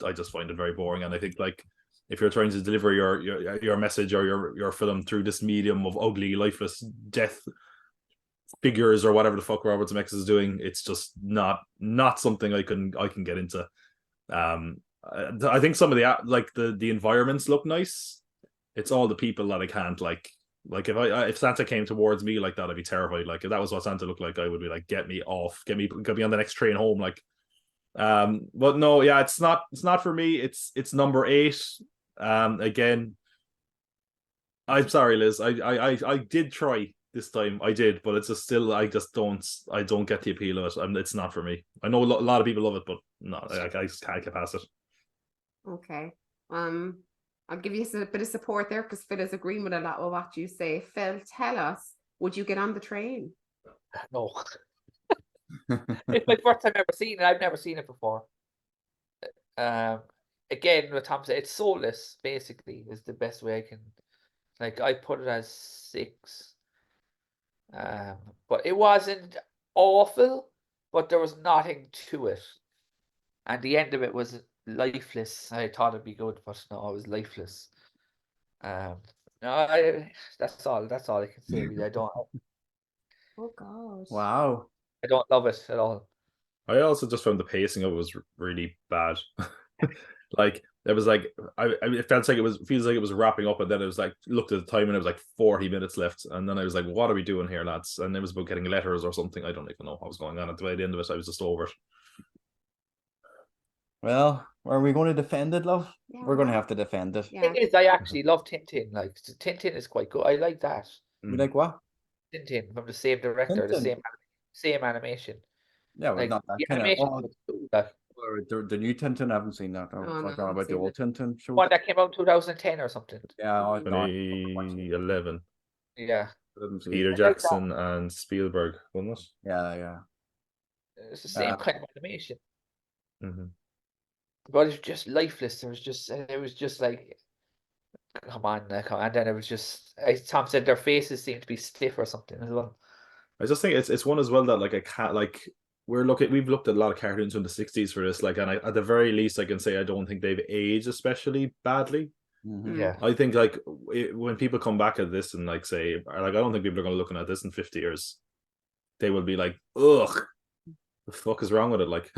I just find it very boring. And I think, like, if you're trying to deliver your message or your film through this medium of ugly, lifeless death figures or whatever the fuck Robert Zemeckis is doing, it's just not something I can get into. I think some of the environments look nice. It's all the people that I can't like. Like, if Santa came towards me like that, I'd be terrified. Like, if that was what Santa looked like, I would be like, get me off, get me on the next train home. Like, but no, yeah, it's not for me. It's number 8. Again, I'm sorry, Liz. I did try this time. I did, but it's just still, I don't get the appeal of it. It's not for me. I know a lot of people love it, but no, I just can't get past it. Okay. I'll give you a bit of support there because Phil is agreeing with a lot of what you say. Phil, tell us, would you get on the train? No. It's my first time ever seeing it. I've never seen it before. Again, what Tom said, it's soulless, basically, is the best way I can. Like, I put it as 6. But it wasn't awful, but there was nothing to it. And the end of it was lifeless. I thought it'd be good, but no, it was lifeless. No, that's all I can say. Really. I don't. Oh God! Wow. I don't love it at all. I also just found the pacing of it was really bad. Like, it was like it feels like it was wrapping up, and then it was like, looked at the time and it was like 40 minutes left, and then I was like, what are we doing here, lads? And it was about getting letters or something. I don't even know what was going on. At the end of it, I was just over it. Well, are we going to defend it, love? Yeah. We're going to have to defend it. Yeah. It is. I actually love Tintin. Like, Tintin is quite good. I like that. You like what? Tintin, from the same director, Tintin. The same animation. Yeah, well, like, not that kind of. The new Tintin, I haven't seen that. I was talking about the old Tintin show. One that came out in 2010 or something. Yeah, 2011. Yeah. Peter Jackson and Spielberg, wasn't it? Yeah. It's the same kind of animation. Mm-hmm. But it's just lifeless. It was just like, come on, and then it was just, as Tom said, their faces seemed to be stiff or something as well. I just think it's one as well that, like, I can't, like, we've looked at a lot of cartoons from the 60s for this, like, and at the very least I can say I don't think they've aged especially badly. Mm-hmm. Yeah, I think, like, when people come back at this and, like, say, like, I don't think people are going to looking at this in 50 years. They will be like, ugh, the fuck is wrong with it? Like,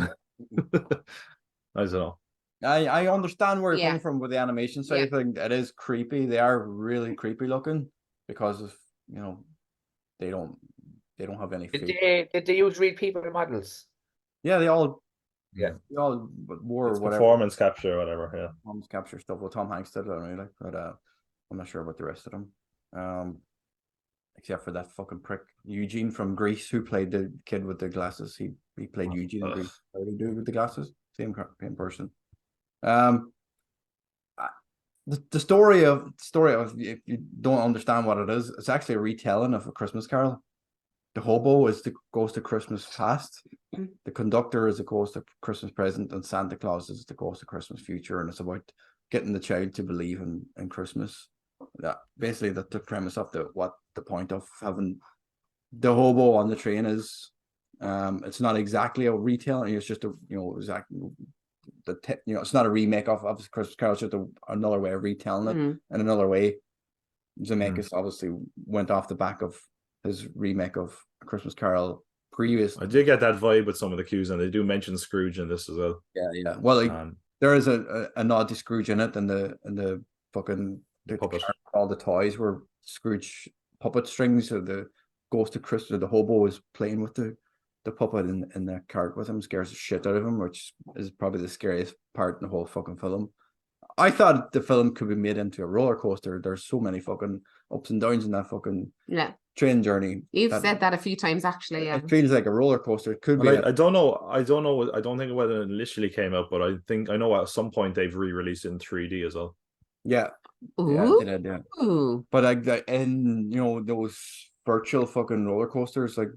I don't know. I understand where you're coming from with the animation side of things. It is creepy. They are really creepy looking because of, you know, they don't have any feet. Did they use real people models? Yeah, they all wore it's whatever performance capture or whatever. Yeah, performance capture stuff. Well, Tom Hanks did it anyway, but I'm not sure about the rest of them. Except for that fucking prick Eugene from Greece who played the kid with the glasses. He played Eugene in Greece. How do you do with the glasses? Same person. The story of if you don't understand what it is, it's actually a retelling of A Christmas Carol. The hobo is the ghost of Christmas past. The conductor is the ghost of Christmas present, and Santa Claus is the ghost of Christmas future. And it's about getting the child to believe in Christmas. That basically the premise of what the point of having the hobo on the train is. It's not exactly a retelling. It's just it's not a remake of Christmas Carol. It's just another way of retelling it. And another way, Zemeckis obviously went off the back of his remake of A Christmas Carol previous. I did get that vibe with some of the cues, and they do mention Scrooge in this as well. Yeah. Well, like, there is a nod to Scrooge in it, and the fucking puppet. All the toys were Scrooge puppet strings. So the Ghost of Christmas, the hobo, is playing with the puppet in the cart with him, scares the shit out of him, which is probably the scariest part in the whole fucking film. I thought the film could be made into a roller coaster. There's so many fucking ups and downs in that fucking train journey. You've said that a few times, actually. Yeah. It feels like a roller coaster. It could be. I don't know. I don't think whether it initially came out, but I know at some point they've re-released it in 3D as well. Yeah. Ooh. Yeah, they did, yeah. Ooh. But like in those virtual fucking roller coasters, like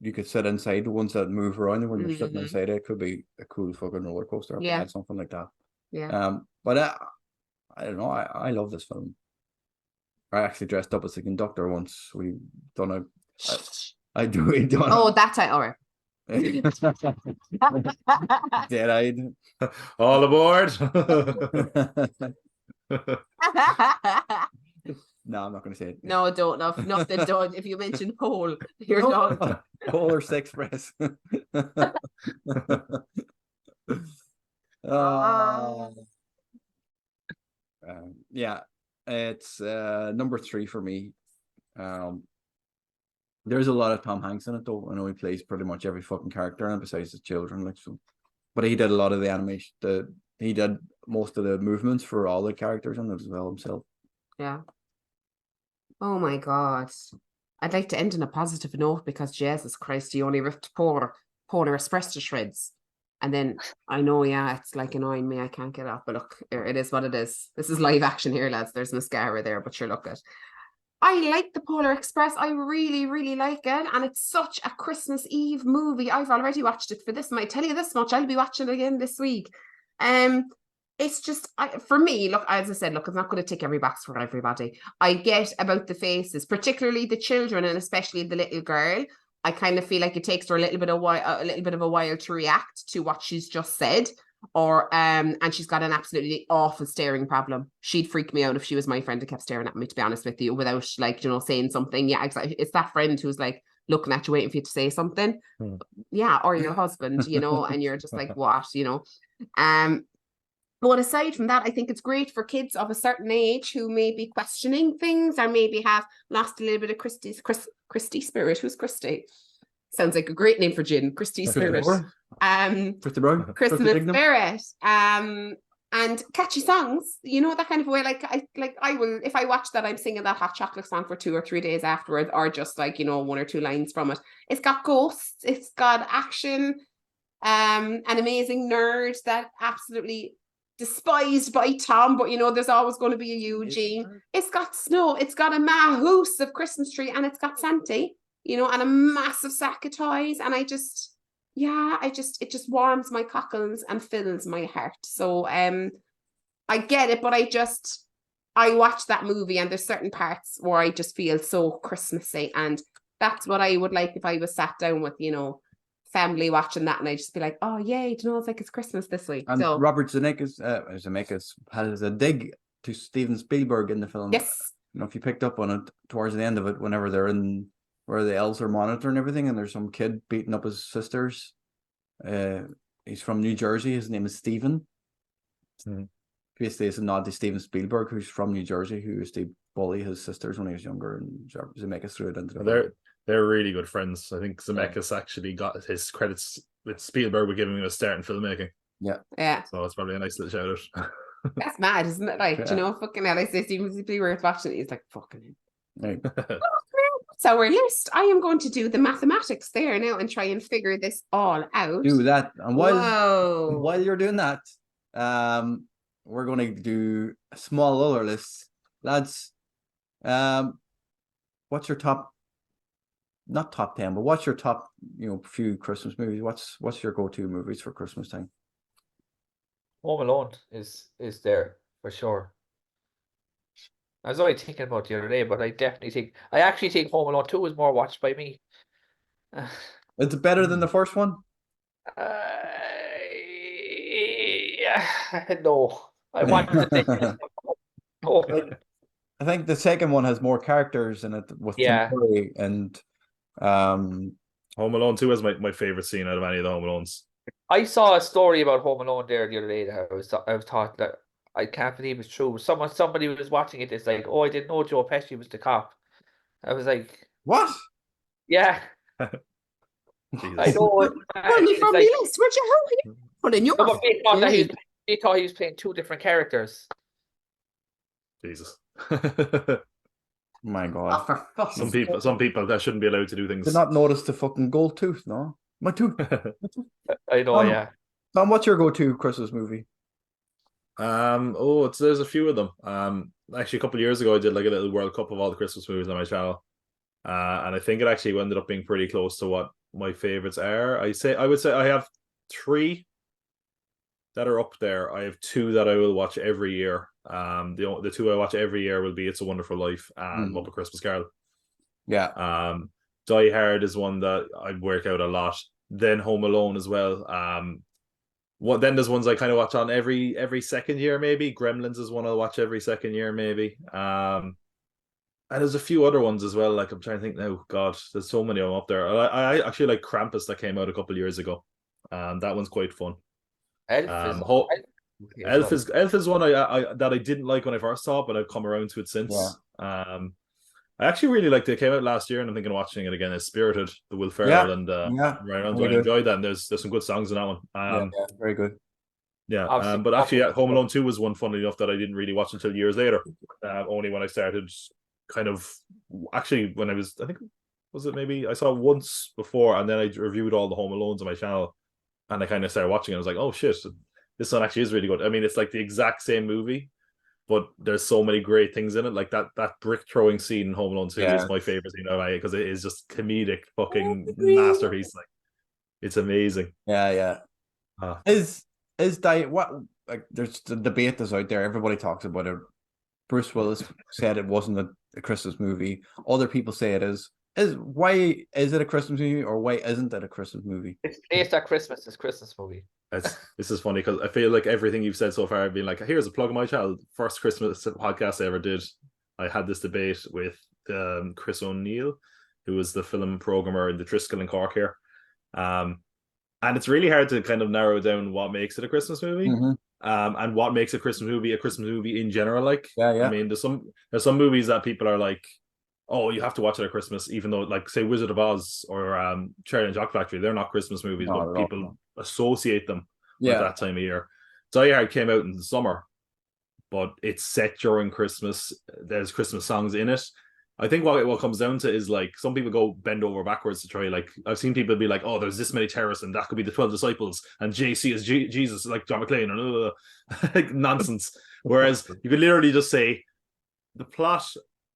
you could sit inside the ones that move around, and when you're sitting inside it could be a cool fucking roller coaster. Yeah. Something like that. Yeah. But I don't know. I love this film. I actually dressed up as a conductor once. We done a. I do. We done. Oh, that's all right. Dead-eyed. All aboard. No, I'm not going to say it. No, don't. Nothing. Don't. If you mention Pole, you're done. Pole or Sexpress. Yeah, it's number 3 for me. There's a lot of Tom Hanks in it, though. I know he plays pretty much every fucking character in it besides the children, like so. But he did a lot of the animation. He did most of the movements for all the characters in it as well himself. Yeah. Oh my God. I'd like to end on a positive note because Jesus Christ, he only ripped Polar Express to shreds. And then I know, it's like annoying me. I can't get up, but look, it is what it is. This is live action here, lads. There's mascara there, but sure, look at. I like the Polar Express. I really, really like it. And it's such a Christmas Eve movie. I've already watched it for this. And I tell you this much, I'll be watching it again this week. It's just, for me, look, as I said, look, it's not going to tick every box for everybody. I get about the faces, particularly the children and especially the little girl. I kind of feel like it takes her a little bit of a while to react to what she's just said, or and she's got an absolutely awful staring problem. She'd freak me out if she was my friend and kept staring at me, to be honest with you, without saying something. Yeah, exactly. It's that friend who's like looking at you, waiting for you to say something. Yeah, or your husband, and you're just like, what, But aside from that, I think it's great for kids of a certain age who may be questioning things or maybe have lost a little bit of Christy spirit. Who's Christy? Sounds like a great name for gin. Christy spirit. Christmas spirit. And catchy songs, that kind of way. I will, if I watch that, I'm singing that Hot Chocolate song for 2 or 3 days afterwards, or just 1 or 2 lines from it. It's got ghosts. It's got action. An amazing nerd that absolutely despised by Tom, but there's always going to be a Eugene. It's got snow, it's got a mahoose of Christmas tree, and it's got Santa, and a massive sack of toys, and it just warms my cockles and fills my heart. So I get it, but I watch that movie and there's certain parts where I just feel so Christmassy, and that's what I would like if I was sat down with family watching that, and I just be like, oh yay, it's like it's Christmas this week. And so Robert Zemeckis has a dig to Steven Spielberg in the film. Yes. If you picked up on it towards the end of it, whenever they're in where the elves are monitoring everything, and there's some kid beating up his sisters. He's from New Jersey. His name is Steven. Basically, it's a nod to Steven Spielberg, who's from New Jersey, who used to bully his sisters when he was younger, and Zemeckis threw it into the They're really good friends. I think Zemeckis actually got his credits with Spielberg with giving him a start in filmmaking. Yeah. So it's probably a nice little shout out. That's mad, isn't it? Like, fucking hell, I say Steven Spielberg watching it, he's like, fucking right. So our list, I am going to do the mathematics there now and try and figure this all out. Do that. And while you're doing that, we're going to do a small other list. Lads, what's your top, not top 10, but what's your top, few Christmas movies? What's your go-to movies for Christmas time? Home Alone is there for sure. I was only thinking about the other day, but I actually think Home Alone 2 is more watched by me. Is it better than the first one? No. I want to think. I think the second one has more characters in it with Tim Curry, and Um, Home Alone 2 is my favorite scene out of any of the Home Alones. I saw a story about Home Alone there the other day that I was thought that I can't believe it's true. Somebody was watching it. It's like, oh, I didn't know Joe Pesci was the cop. I was like, what? yeah, Jesus. I know. Only It's from like, the list. Where'd you put in your no, but face? they thought he was playing two different characters. Jesus. My God. Oh, for fuck's Some sake. people that shouldn't be allowed to do things. Did not notice the fucking gold tooth, no? My tooth. I know, yeah. Tom, what's your go-to Christmas movie? There's a few of them. Actually, a couple of years ago, I did like a little World Cup of all the Christmas movies on my channel, and I think it actually ended up being pretty close to what my favorites are. I would say I have 3 that are up there. I have 2 that I will watch every year. The 2 I watch every year will be It's a Wonderful Life and Muppet Christmas Carol. Yeah. Die Hard is one that I work out a lot. Then Home Alone as well. Then there's ones I kind of watch on every second year, maybe. Gremlins is one I'll watch every second year, maybe. And there's a few other ones as well. Like I'm trying to think now. God, there's so many of them up there. I actually like Krampus that came out a couple of years ago. That one's quite fun. Elf is one I that I didn't like when I first saw it, but I've come around to it since. Yeah. I actually really liked it. It came out last year, and I'm thinking of watching it again. It's Spirited, the Will Ferrell and Ryan Reynolds. I enjoyed that. And there's some good songs in that one. Very good. Yeah, but actually, Home Alone 2 was one, funny enough, that I didn't really watch until years later. Only when I started kind of actually when I think was it maybe I saw it once before, and then I reviewed all the Home Alones on my channel, and I kind of started watching it. I was like, oh shit, this one actually is really good. I mean, it's like the exact same movie, but there's so many great things in it. Like that brick throwing scene in Home Alone 2 is my favorite scene because it is just comedic fucking masterpiece. Like it's amazing. Yeah. Is what, like, there's the debate that's out there. Everybody talks about it. Bruce Willis said it wasn't a Christmas movie. Other people say it is. Why is it a Christmas movie, or why isn't it a Christmas movie? It's based at Christmas. It's a Christmas movie. This is funny because I feel like everything you've said so far, I've been like, here's a plug of my channel. First Christmas podcast I ever did, I had this debate with Chris O'Neill, who was the film programmer in the Triskel and Cork here. And it's really hard to kind of narrow down what makes it a Christmas movie. And what makes a Christmas movie in general. Like, I mean, there's some movies that people are like, oh, you have to watch it at Christmas, even though, like, say, Wizard of Oz or Charlie and Chocolate Factory, they're not Christmas movies, but people associate them with that time of year. Die Hard came out in the summer, but it's set during Christmas. There's Christmas songs in it. I think what comes down to is, like, some people go bend over backwards to try, like, I've seen people be like, oh, there's this many terrorists and that could be the 12 disciples and JC is Jesus, like John McClane, and like nonsense. Whereas you could literally just say the plot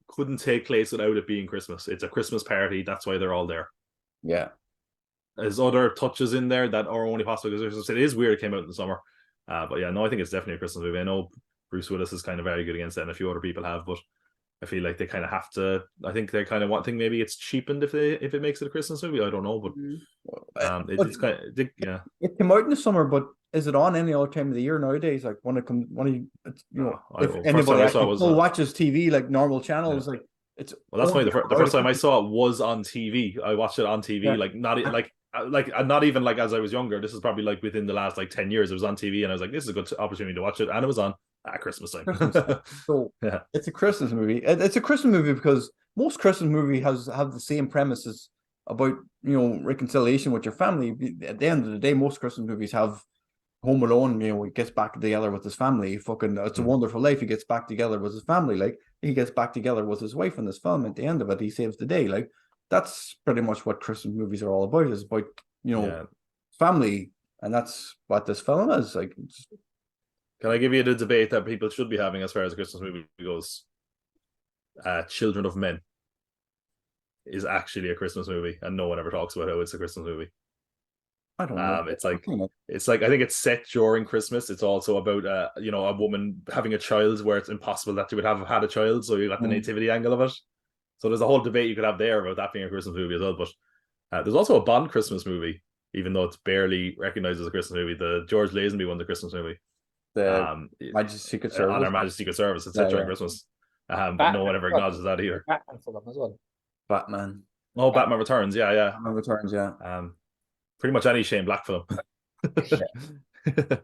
couldn't take place without it being Christmas. It's a Christmas party. That's why they're all there. Yeah. There's other touches in there that are only possible because it is weird it came out in the summer. But yeah, no, I think it's definitely a Christmas movie. I know Bruce Willis is kind of very good against it, and a few other people have, but I feel like they kind of have to. I think they kind of want. Think maybe it's cheapened if it makes it a Christmas movie. I don't know, but it's kind of It came out in the summer, but is it on any other time of the year nowadays? Like when it comes, if anybody actually watches TV, like normal channels, like it's. Well, that's funny. The first time I saw it was on TV. I watched it on TV, like not even like as I was younger. This is probably like within the last like 10 years. It was on TV, and I was like, this is a good opportunity to watch it, and it was on at Christmas time. So it's a Christmas movie. It's a Christmas movie because most Christmas movies have the same premises about reconciliation with your family. At the end of the day, most Christmas movies have Home Alone. He gets back together with his family. It's a Wonderful Life. He gets back together with his family. Like he gets back together with his wife in this film. At the end of it, he saves the day. Like that's pretty much what Christmas movies are all about. It's about family, and that's what this film is. Like, can I give you the debate that people should be having as far as a Christmas movie goes? Children of Men is actually a Christmas movie, and no one ever talks about how it's a Christmas movie. I don't know. It's like I think it's set during Christmas. It's also about a woman having a child where it's impossible that you would have had a child, so you got the nativity angle of it. So there's a whole debate you could have there about that being a Christmas movie as well. But there's also a Bond Christmas movie, even though it's barely recognized as a Christmas movie. The George Lazenby one, the Christmas movie. The Majesty's Secret Service. On Our Majesty's Secret Service. It's set during Christmas. But no one ever acknowledges that either. Batman for them as well. Batman. Oh, Batman Returns. Yeah, yeah. Batman Returns, yeah. Pretty much any Shane Black film. I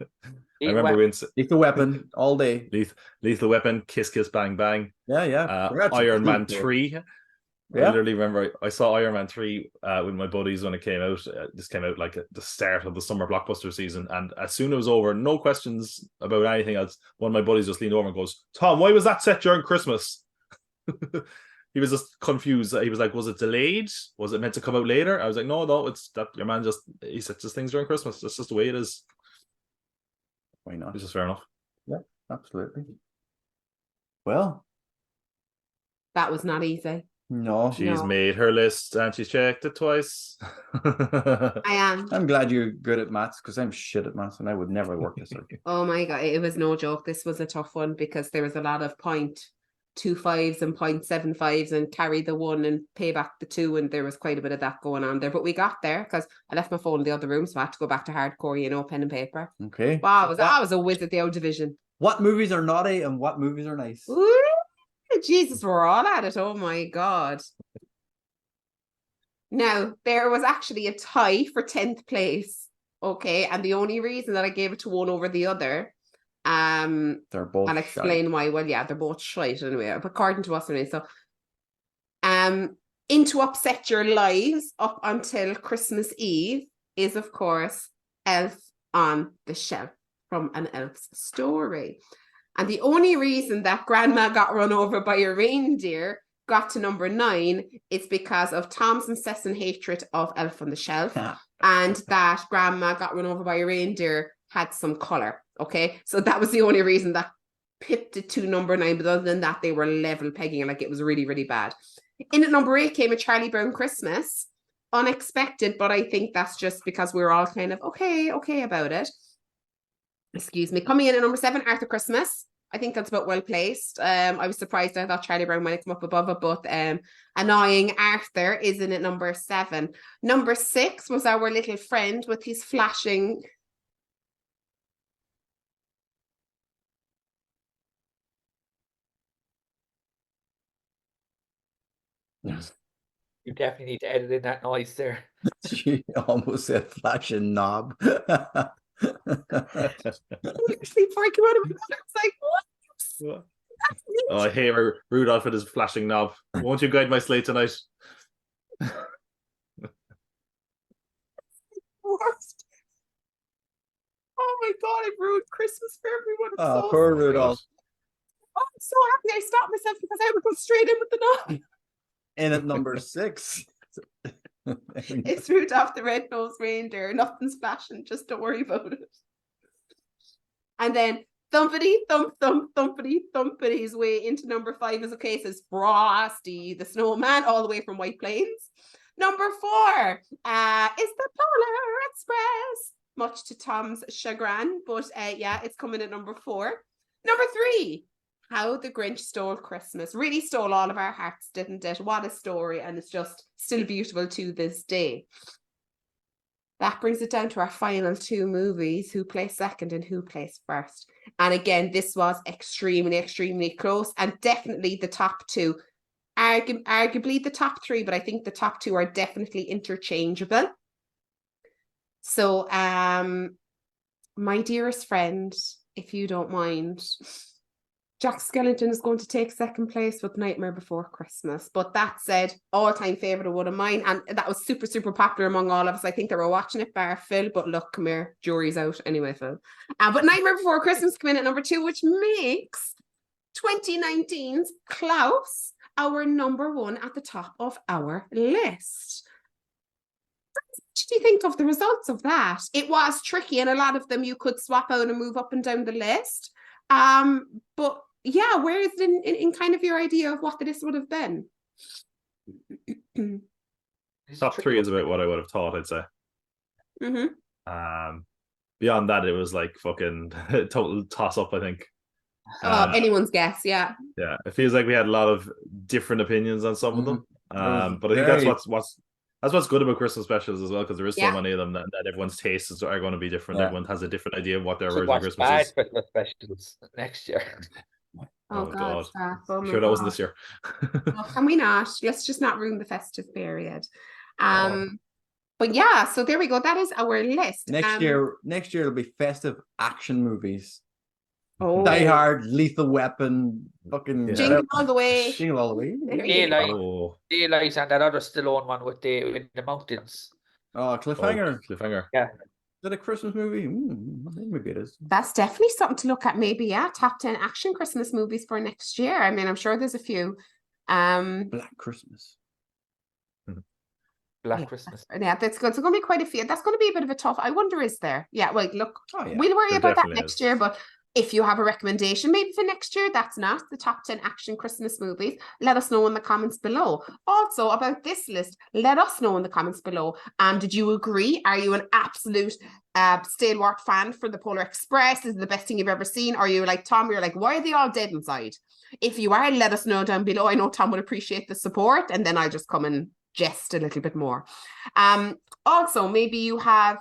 Eat remember wet. when Lethal Weapon all day. Lethal Weapon, Kiss Kiss Bang Bang, Yeah, yeah. Iron Man 3. I Yeah. literally remember I saw Iron Man 3 with my buddies when it came out. This came out like at the start of the summer blockbuster season, and as soon as it was over, no questions about anything else, one of my buddies just leaned over and goes, "Tom, why was that set during Christmas?" He was just confused. He was like, "Was it delayed? Was it meant to come out later?" I was like, "No, it's that your man he sets his things during Christmas. That's just the way it is." Why not? Which is fair enough. Yeah, absolutely. Well, That was not easy. no. She's No. made her list and she's checked it twice. I am. I'm glad you're good at maths because I'm shit at maths and I would never work this out. Oh my God, it was no joke. This was a tough one because there was a lot of 0.25s and 0.75s and carry the one and pay back the two. And there was quite a bit of that going on there. But we got there because I left my phone in the other room. So I had to go back to hardcore, pen and paper. Okay. Wow, I was a whiz at the old division. What movies are naughty and what movies are nice? Ooh, Jesus, we're all at it. Oh my God. Now, there was actually a tie for 10th place. Okay. And the only reason that I gave it to one over the other, They're both I'll explain shite. why. Well, yeah, they're both shite anyway, according to us anyway. So, In to Upset Your Lives up until Christmas Eve is, of course, Elf on the Shelf from An Elf's Story. And the only reason that Grandma got run over by a reindeer got to number 9 is because of Tom's incessant hatred of Elf on the Shelf, and that Grandma got run over by a reindeer had some colour. Okay, so that was the only reason that pipped it to number 9. But other than that, they were level pegging, like it was really, really bad. In at number 8 came A Charlie Brown Christmas. Unexpected, but I think that's just because we were all kind of okay about it. Excuse me. Coming in at number 7, Arthur Christmas. I think that's about well placed. I was surprised. I thought Charlie Brown might have come up above it, but annoying Arthur is in at number 7. Number 6 was Our Little Friend with his flashing. Yes. You definitely need to edit in that noise there. She almost said flashing knob. Before I came out of my mouth, it's like, what? Oh, I hate Rudolph with his flashing knob. Won't you guide my sleigh tonight? Worst. Oh my God, I ruined Christmas for everyone. I'm so Poor sorry. Rudolph. Oh, I'm so happy I stopped myself because I would go straight in with the knob. In at number 6. It's Rudolph the Red-Nosed Reindeer. Nothing's flashing. Just don't worry about it. And then thumpity, thump, thump, thumpity, thumpity his way into number 5 as a case is Frosty the Snowman, all the way from White Plains. Number 4 is the Polar Express, much to Tom's chagrin, but yeah, it's coming at number 4. Number 3, How the Grinch Stole Christmas. Really stole all of our hearts, didn't it? What a story, and it's just still beautiful to this day. That brings it down to our final 2 movies, who placed second and who placed first. And again, this was extremely, extremely close, and definitely the top 2. Arguably the top 3, but I think the top 2 are definitely interchangeable. So, my dearest friend, if you don't mind, Jack Skellington is going to take second place with Nightmare Before Christmas. But that said, all-time favourite of one of mine. And that was super, super popular among all of us. I think they were watching it, bar Phil. But look, come here, jury's out anyway, Phil. But Nightmare Before Christmas came in at number 2, which makes 2019's Klaus our number 1 at the top of our list. What do you think of the results of that? It was tricky, and a lot of them you could swap out and move up and down the list. But yeah, where is it in kind of your idea of what this would have been? Top 3 is about what I would have thought, I'd say. Mm-hmm. Beyond that, it was like fucking total toss up, I think. Anyone's guess, yeah. Yeah, it feels like we had a lot of different opinions on some of them. But I think that's what's good about Christmas specials as well, because there is so many of them that everyone's tastes are going to be different. Everyone has a different idea of what their version of Christmas is. Christmas specials next year. Oh, Oh, God, God. stop. Oh, my Sure that wasn't God. this year. Oh, can we not? Let's just not ruin the festive period. Oh. But yeah, so there we go. That is our list. Next year it'll be festive action movies. Oh, Die Hard, Lethal Weapon, fucking Yeah. Jingle All the Way. Jingle All the Way. There you go. Oh, Daylight and that other Stallone one with the mountains. Oh, Cliffhanger. Cliffhanger. Yeah. Is it a Christmas movie? Maybe it is. That's definitely something to look at. Maybe, yeah, top 10 action Christmas movies for next year. I mean, I'm sure there's a few. Black Christmas. Black Christmas. Yeah, that's good. So going to be quite a few. That's going to be a bit of a tough. I wonder, is there? Yeah, well, look, Oh, yeah. we'll worry There about that definitely next is. year. But if you have a recommendation, maybe for next year, that's not the top 10 action Christmas movies. Let us know in the comments below. Also, about this list, let us know in the comments below. Did you agree? Are you an absolute stalwart fan for the Polar Express? Is it the best thing you've ever seen? Or are you like Tom? You're like, why are they all dead inside? If you are, let us know down below. I know Tom would appreciate the support, and then I'll just come and jest a little bit more. Also, maybe you have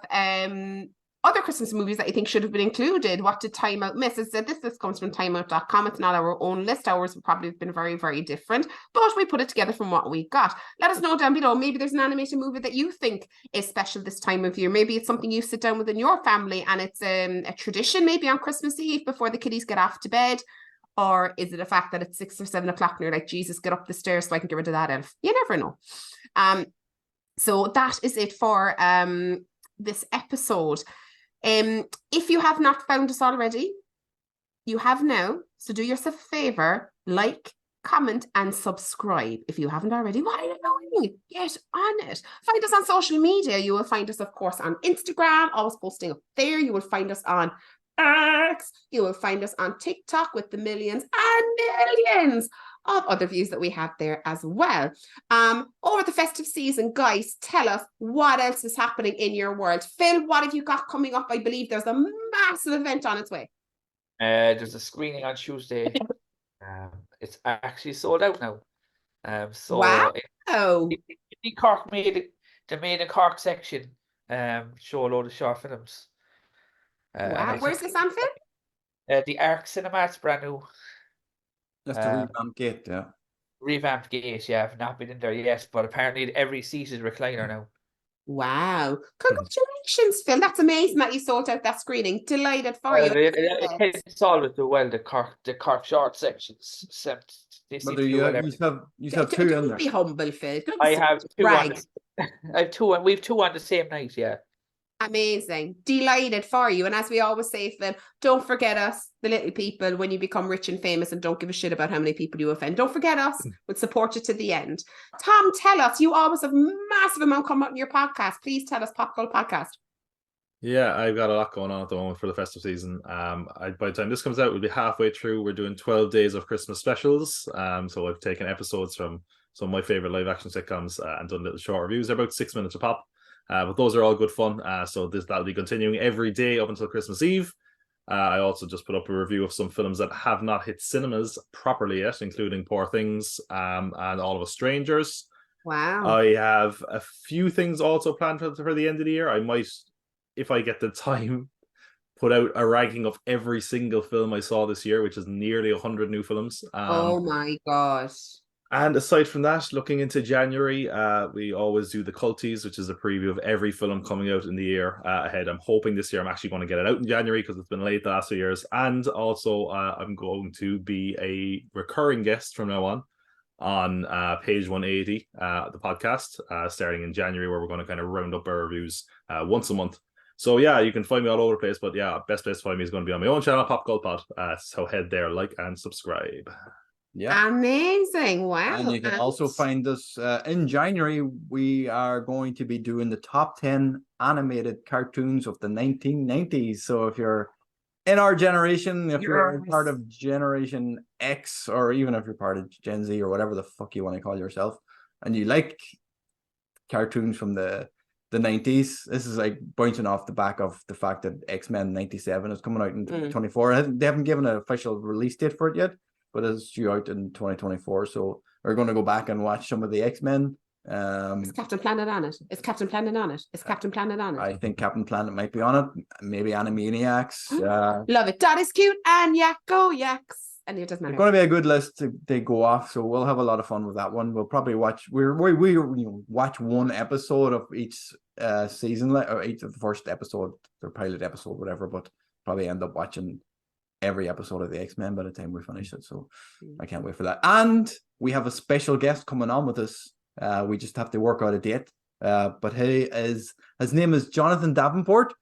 other Christmas movies that you think should have been included. What did Time Out miss? As I said, this list comes from timeout.com. It's not our own list. Ours would probably have been very, very different, but we put it together from what we got. Let us know down below. Maybe there's an animated movie that you think is special this time of year. Maybe it's something you sit down within your family and it's a tradition, maybe on Christmas Eve before the kiddies get off to bed. Or is it a fact that it's 6 or 7 o'clock and you're like, Jesus, get up the stairs so I can get rid of that elf? You never know. So that is it for this episode. If you have not found us already, you have now. So do yourself a favor, like, comment, and subscribe. If you haven't already, what are you doing? Get on it. Find us on social media. You will find us, of course, on Instagram, always posting up there. You will find us on X. You will find us on TikTok with the millions and millions of other views that we have there as well. Over the festive season, guys, tell us what else is happening in your world. Phil, what have you got coming up? I believe there's a massive event on its way. There's a screening on Tuesday. It's actually sold out now. So wow. in Cork the Made in Cork section show a load of short films. Wow. Where's this on, Phil? The Arc Cinema, it's brand new. That's the revamped gate, yeah. Revamped gate, yeah. I've not been in there yet, but apparently every seat is recliner now. Wow. Congratulations, Phil. That's amazing that you sold out that screening. Delighted for you. It's all with the Cork short sections. But you have two in there. Be humble, Phil. I have two I have two, and we've two on the same night, yeah. Amazing. Delighted for you. And as we always say, Phil, don't forget us, the little people, when you become rich and famous and don't give a shit about how many people you offend. Don't forget us. We'll support you to the end. Tom, tell us, you always have massive amount coming up in your podcast. Please tell us, PopCultPod. Yeah, I've got a lot going on at the moment for the festive season. By the time this comes out, we'll be halfway through. We're doing 12 days of Christmas specials. So I've taken episodes from some of my favorite live action sitcoms and done little short reviews. They're about 6 minutes a pop. But those are all good fun. So that'll be continuing every day up until Christmas Eve. I also just put up a review of some films that have not hit cinemas properly yet, including Poor Things and All of Us Strangers. Wow. I have a few things also planned for the end of the year. I might, if I get the time, put out a ranking of every single film I saw this year, which is nearly 100 new films. Oh my gosh. And aside from that, looking into January, we always do the Culties, which is a preview of every film coming out in the year ahead. I'm hoping this year I'm actually going to get it out in January because it's been late the last few years. And also, I'm going to be a recurring guest from now on page 180, the podcast, starting in January, where we're going to kind of round up our reviews once a month. So yeah, you can find me all over the place, but yeah, best place to find me is going to be on my own channel, PopCultPod. So head there, like and subscribe. Yeah. Amazing. Wow. And you can also find us in January. We are going to be doing the top 10 animated cartoons of the 1990s. So if you're in our generation, if you're part of Generation X, or even if you're part of Gen Z or whatever the fuck you want to call yourself, and you like cartoons from the 90s, this is like bouncing off the back of the fact that X-Men 97 is coming out in 2024. They haven't given an official release date for it yet, but it's due out in 2024. So we're going to go back and watch some of the X-Men. Is Captain Planet on it? Is Captain Planet on it? Is Captain Planet on it? I think Captain Planet might be on it. Maybe Animaniacs. Love it. That is cute. And yak, go yaks. and it doesn't matter. It's going to be a good list to go off, so we'll have a lot of fun with that one. We'll probably watch we watch one episode of each season, or each of the first episode or pilot episode, whatever. But probably end up watching every episode of the X-Men by the time we finish it. So I can't wait for that. And we have a special guest coming on with us. We just have to work out a date. But his name is Jonathan Davenport.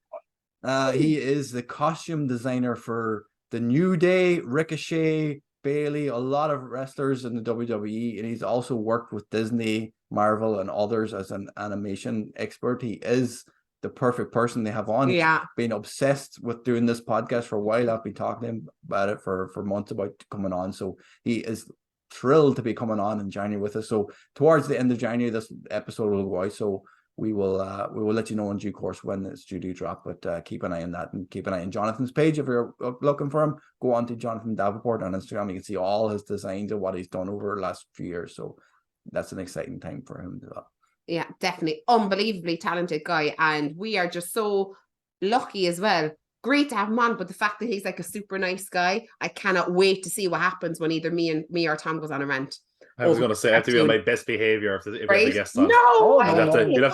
He is the costume designer for the New Day, Ricochet, Bailey, a lot of wrestlers in the WWE, and he's also worked with Disney, Marvel, and others as an animation expert. He is the perfect person they have on. Yeah. Been obsessed with doing this podcast for a while. I've been talking to him about it for months about coming on. So he is thrilled to be coming on in January with us. So towards the end of January, this episode will go out. So we will let you know in due course when it's due to drop. But keep an eye on that, and keep an eye on Jonathan's page. If you're looking for him, go on to Jonathan Davenport on Instagram. You can see all his designs and what he's done over the last few years. So that's an exciting time for him as well. Yeah, definitely. Unbelievably talented guy. And we are just so lucky as well. Great to have him on, but the fact that he's like a super nice guy, I cannot wait to see what happens when either me or Tom goes on a rant. I was going to say, I have to be on my best behavior if we have a guest on. No, you'll have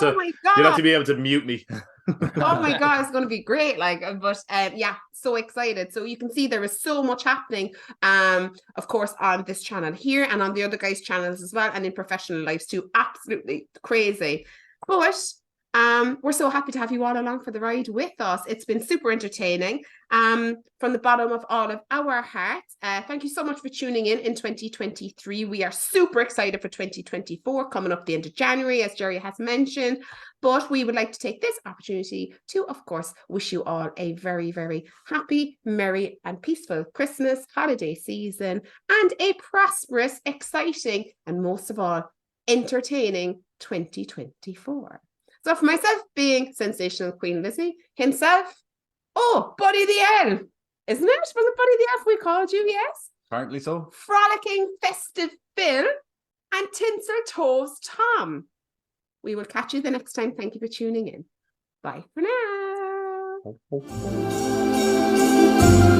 oh my God. You'll have to be able to mute me. Oh my God, it's going to be great. Yeah, so excited. So you can see there is so much happening, of course, on this channel here and on the other guys' channels as well, and in professional lives too. Absolutely crazy. But we're so happy to have you all along for the ride with us. It's been super entertaining. From the bottom of all of our hearts, thank you so much for tuning in 2023. We are super excited for 2024 coming up the end of January, as Jerry has mentioned. But we would like to take this opportunity to, of course, wish you all a very, very happy, merry, and peaceful Christmas holiday season, and a prosperous, exciting, and most of all, entertaining 2024. So for myself, being sensational Queen Lizzie himself, Buddy the Elf, isn't it? Was it Buddy the Elf we called you? Yes. Apparently so. Frolicking festive Phil and Tinsel Toes Tom. We will catch you the next time. Thank you for tuning in. Bye for now.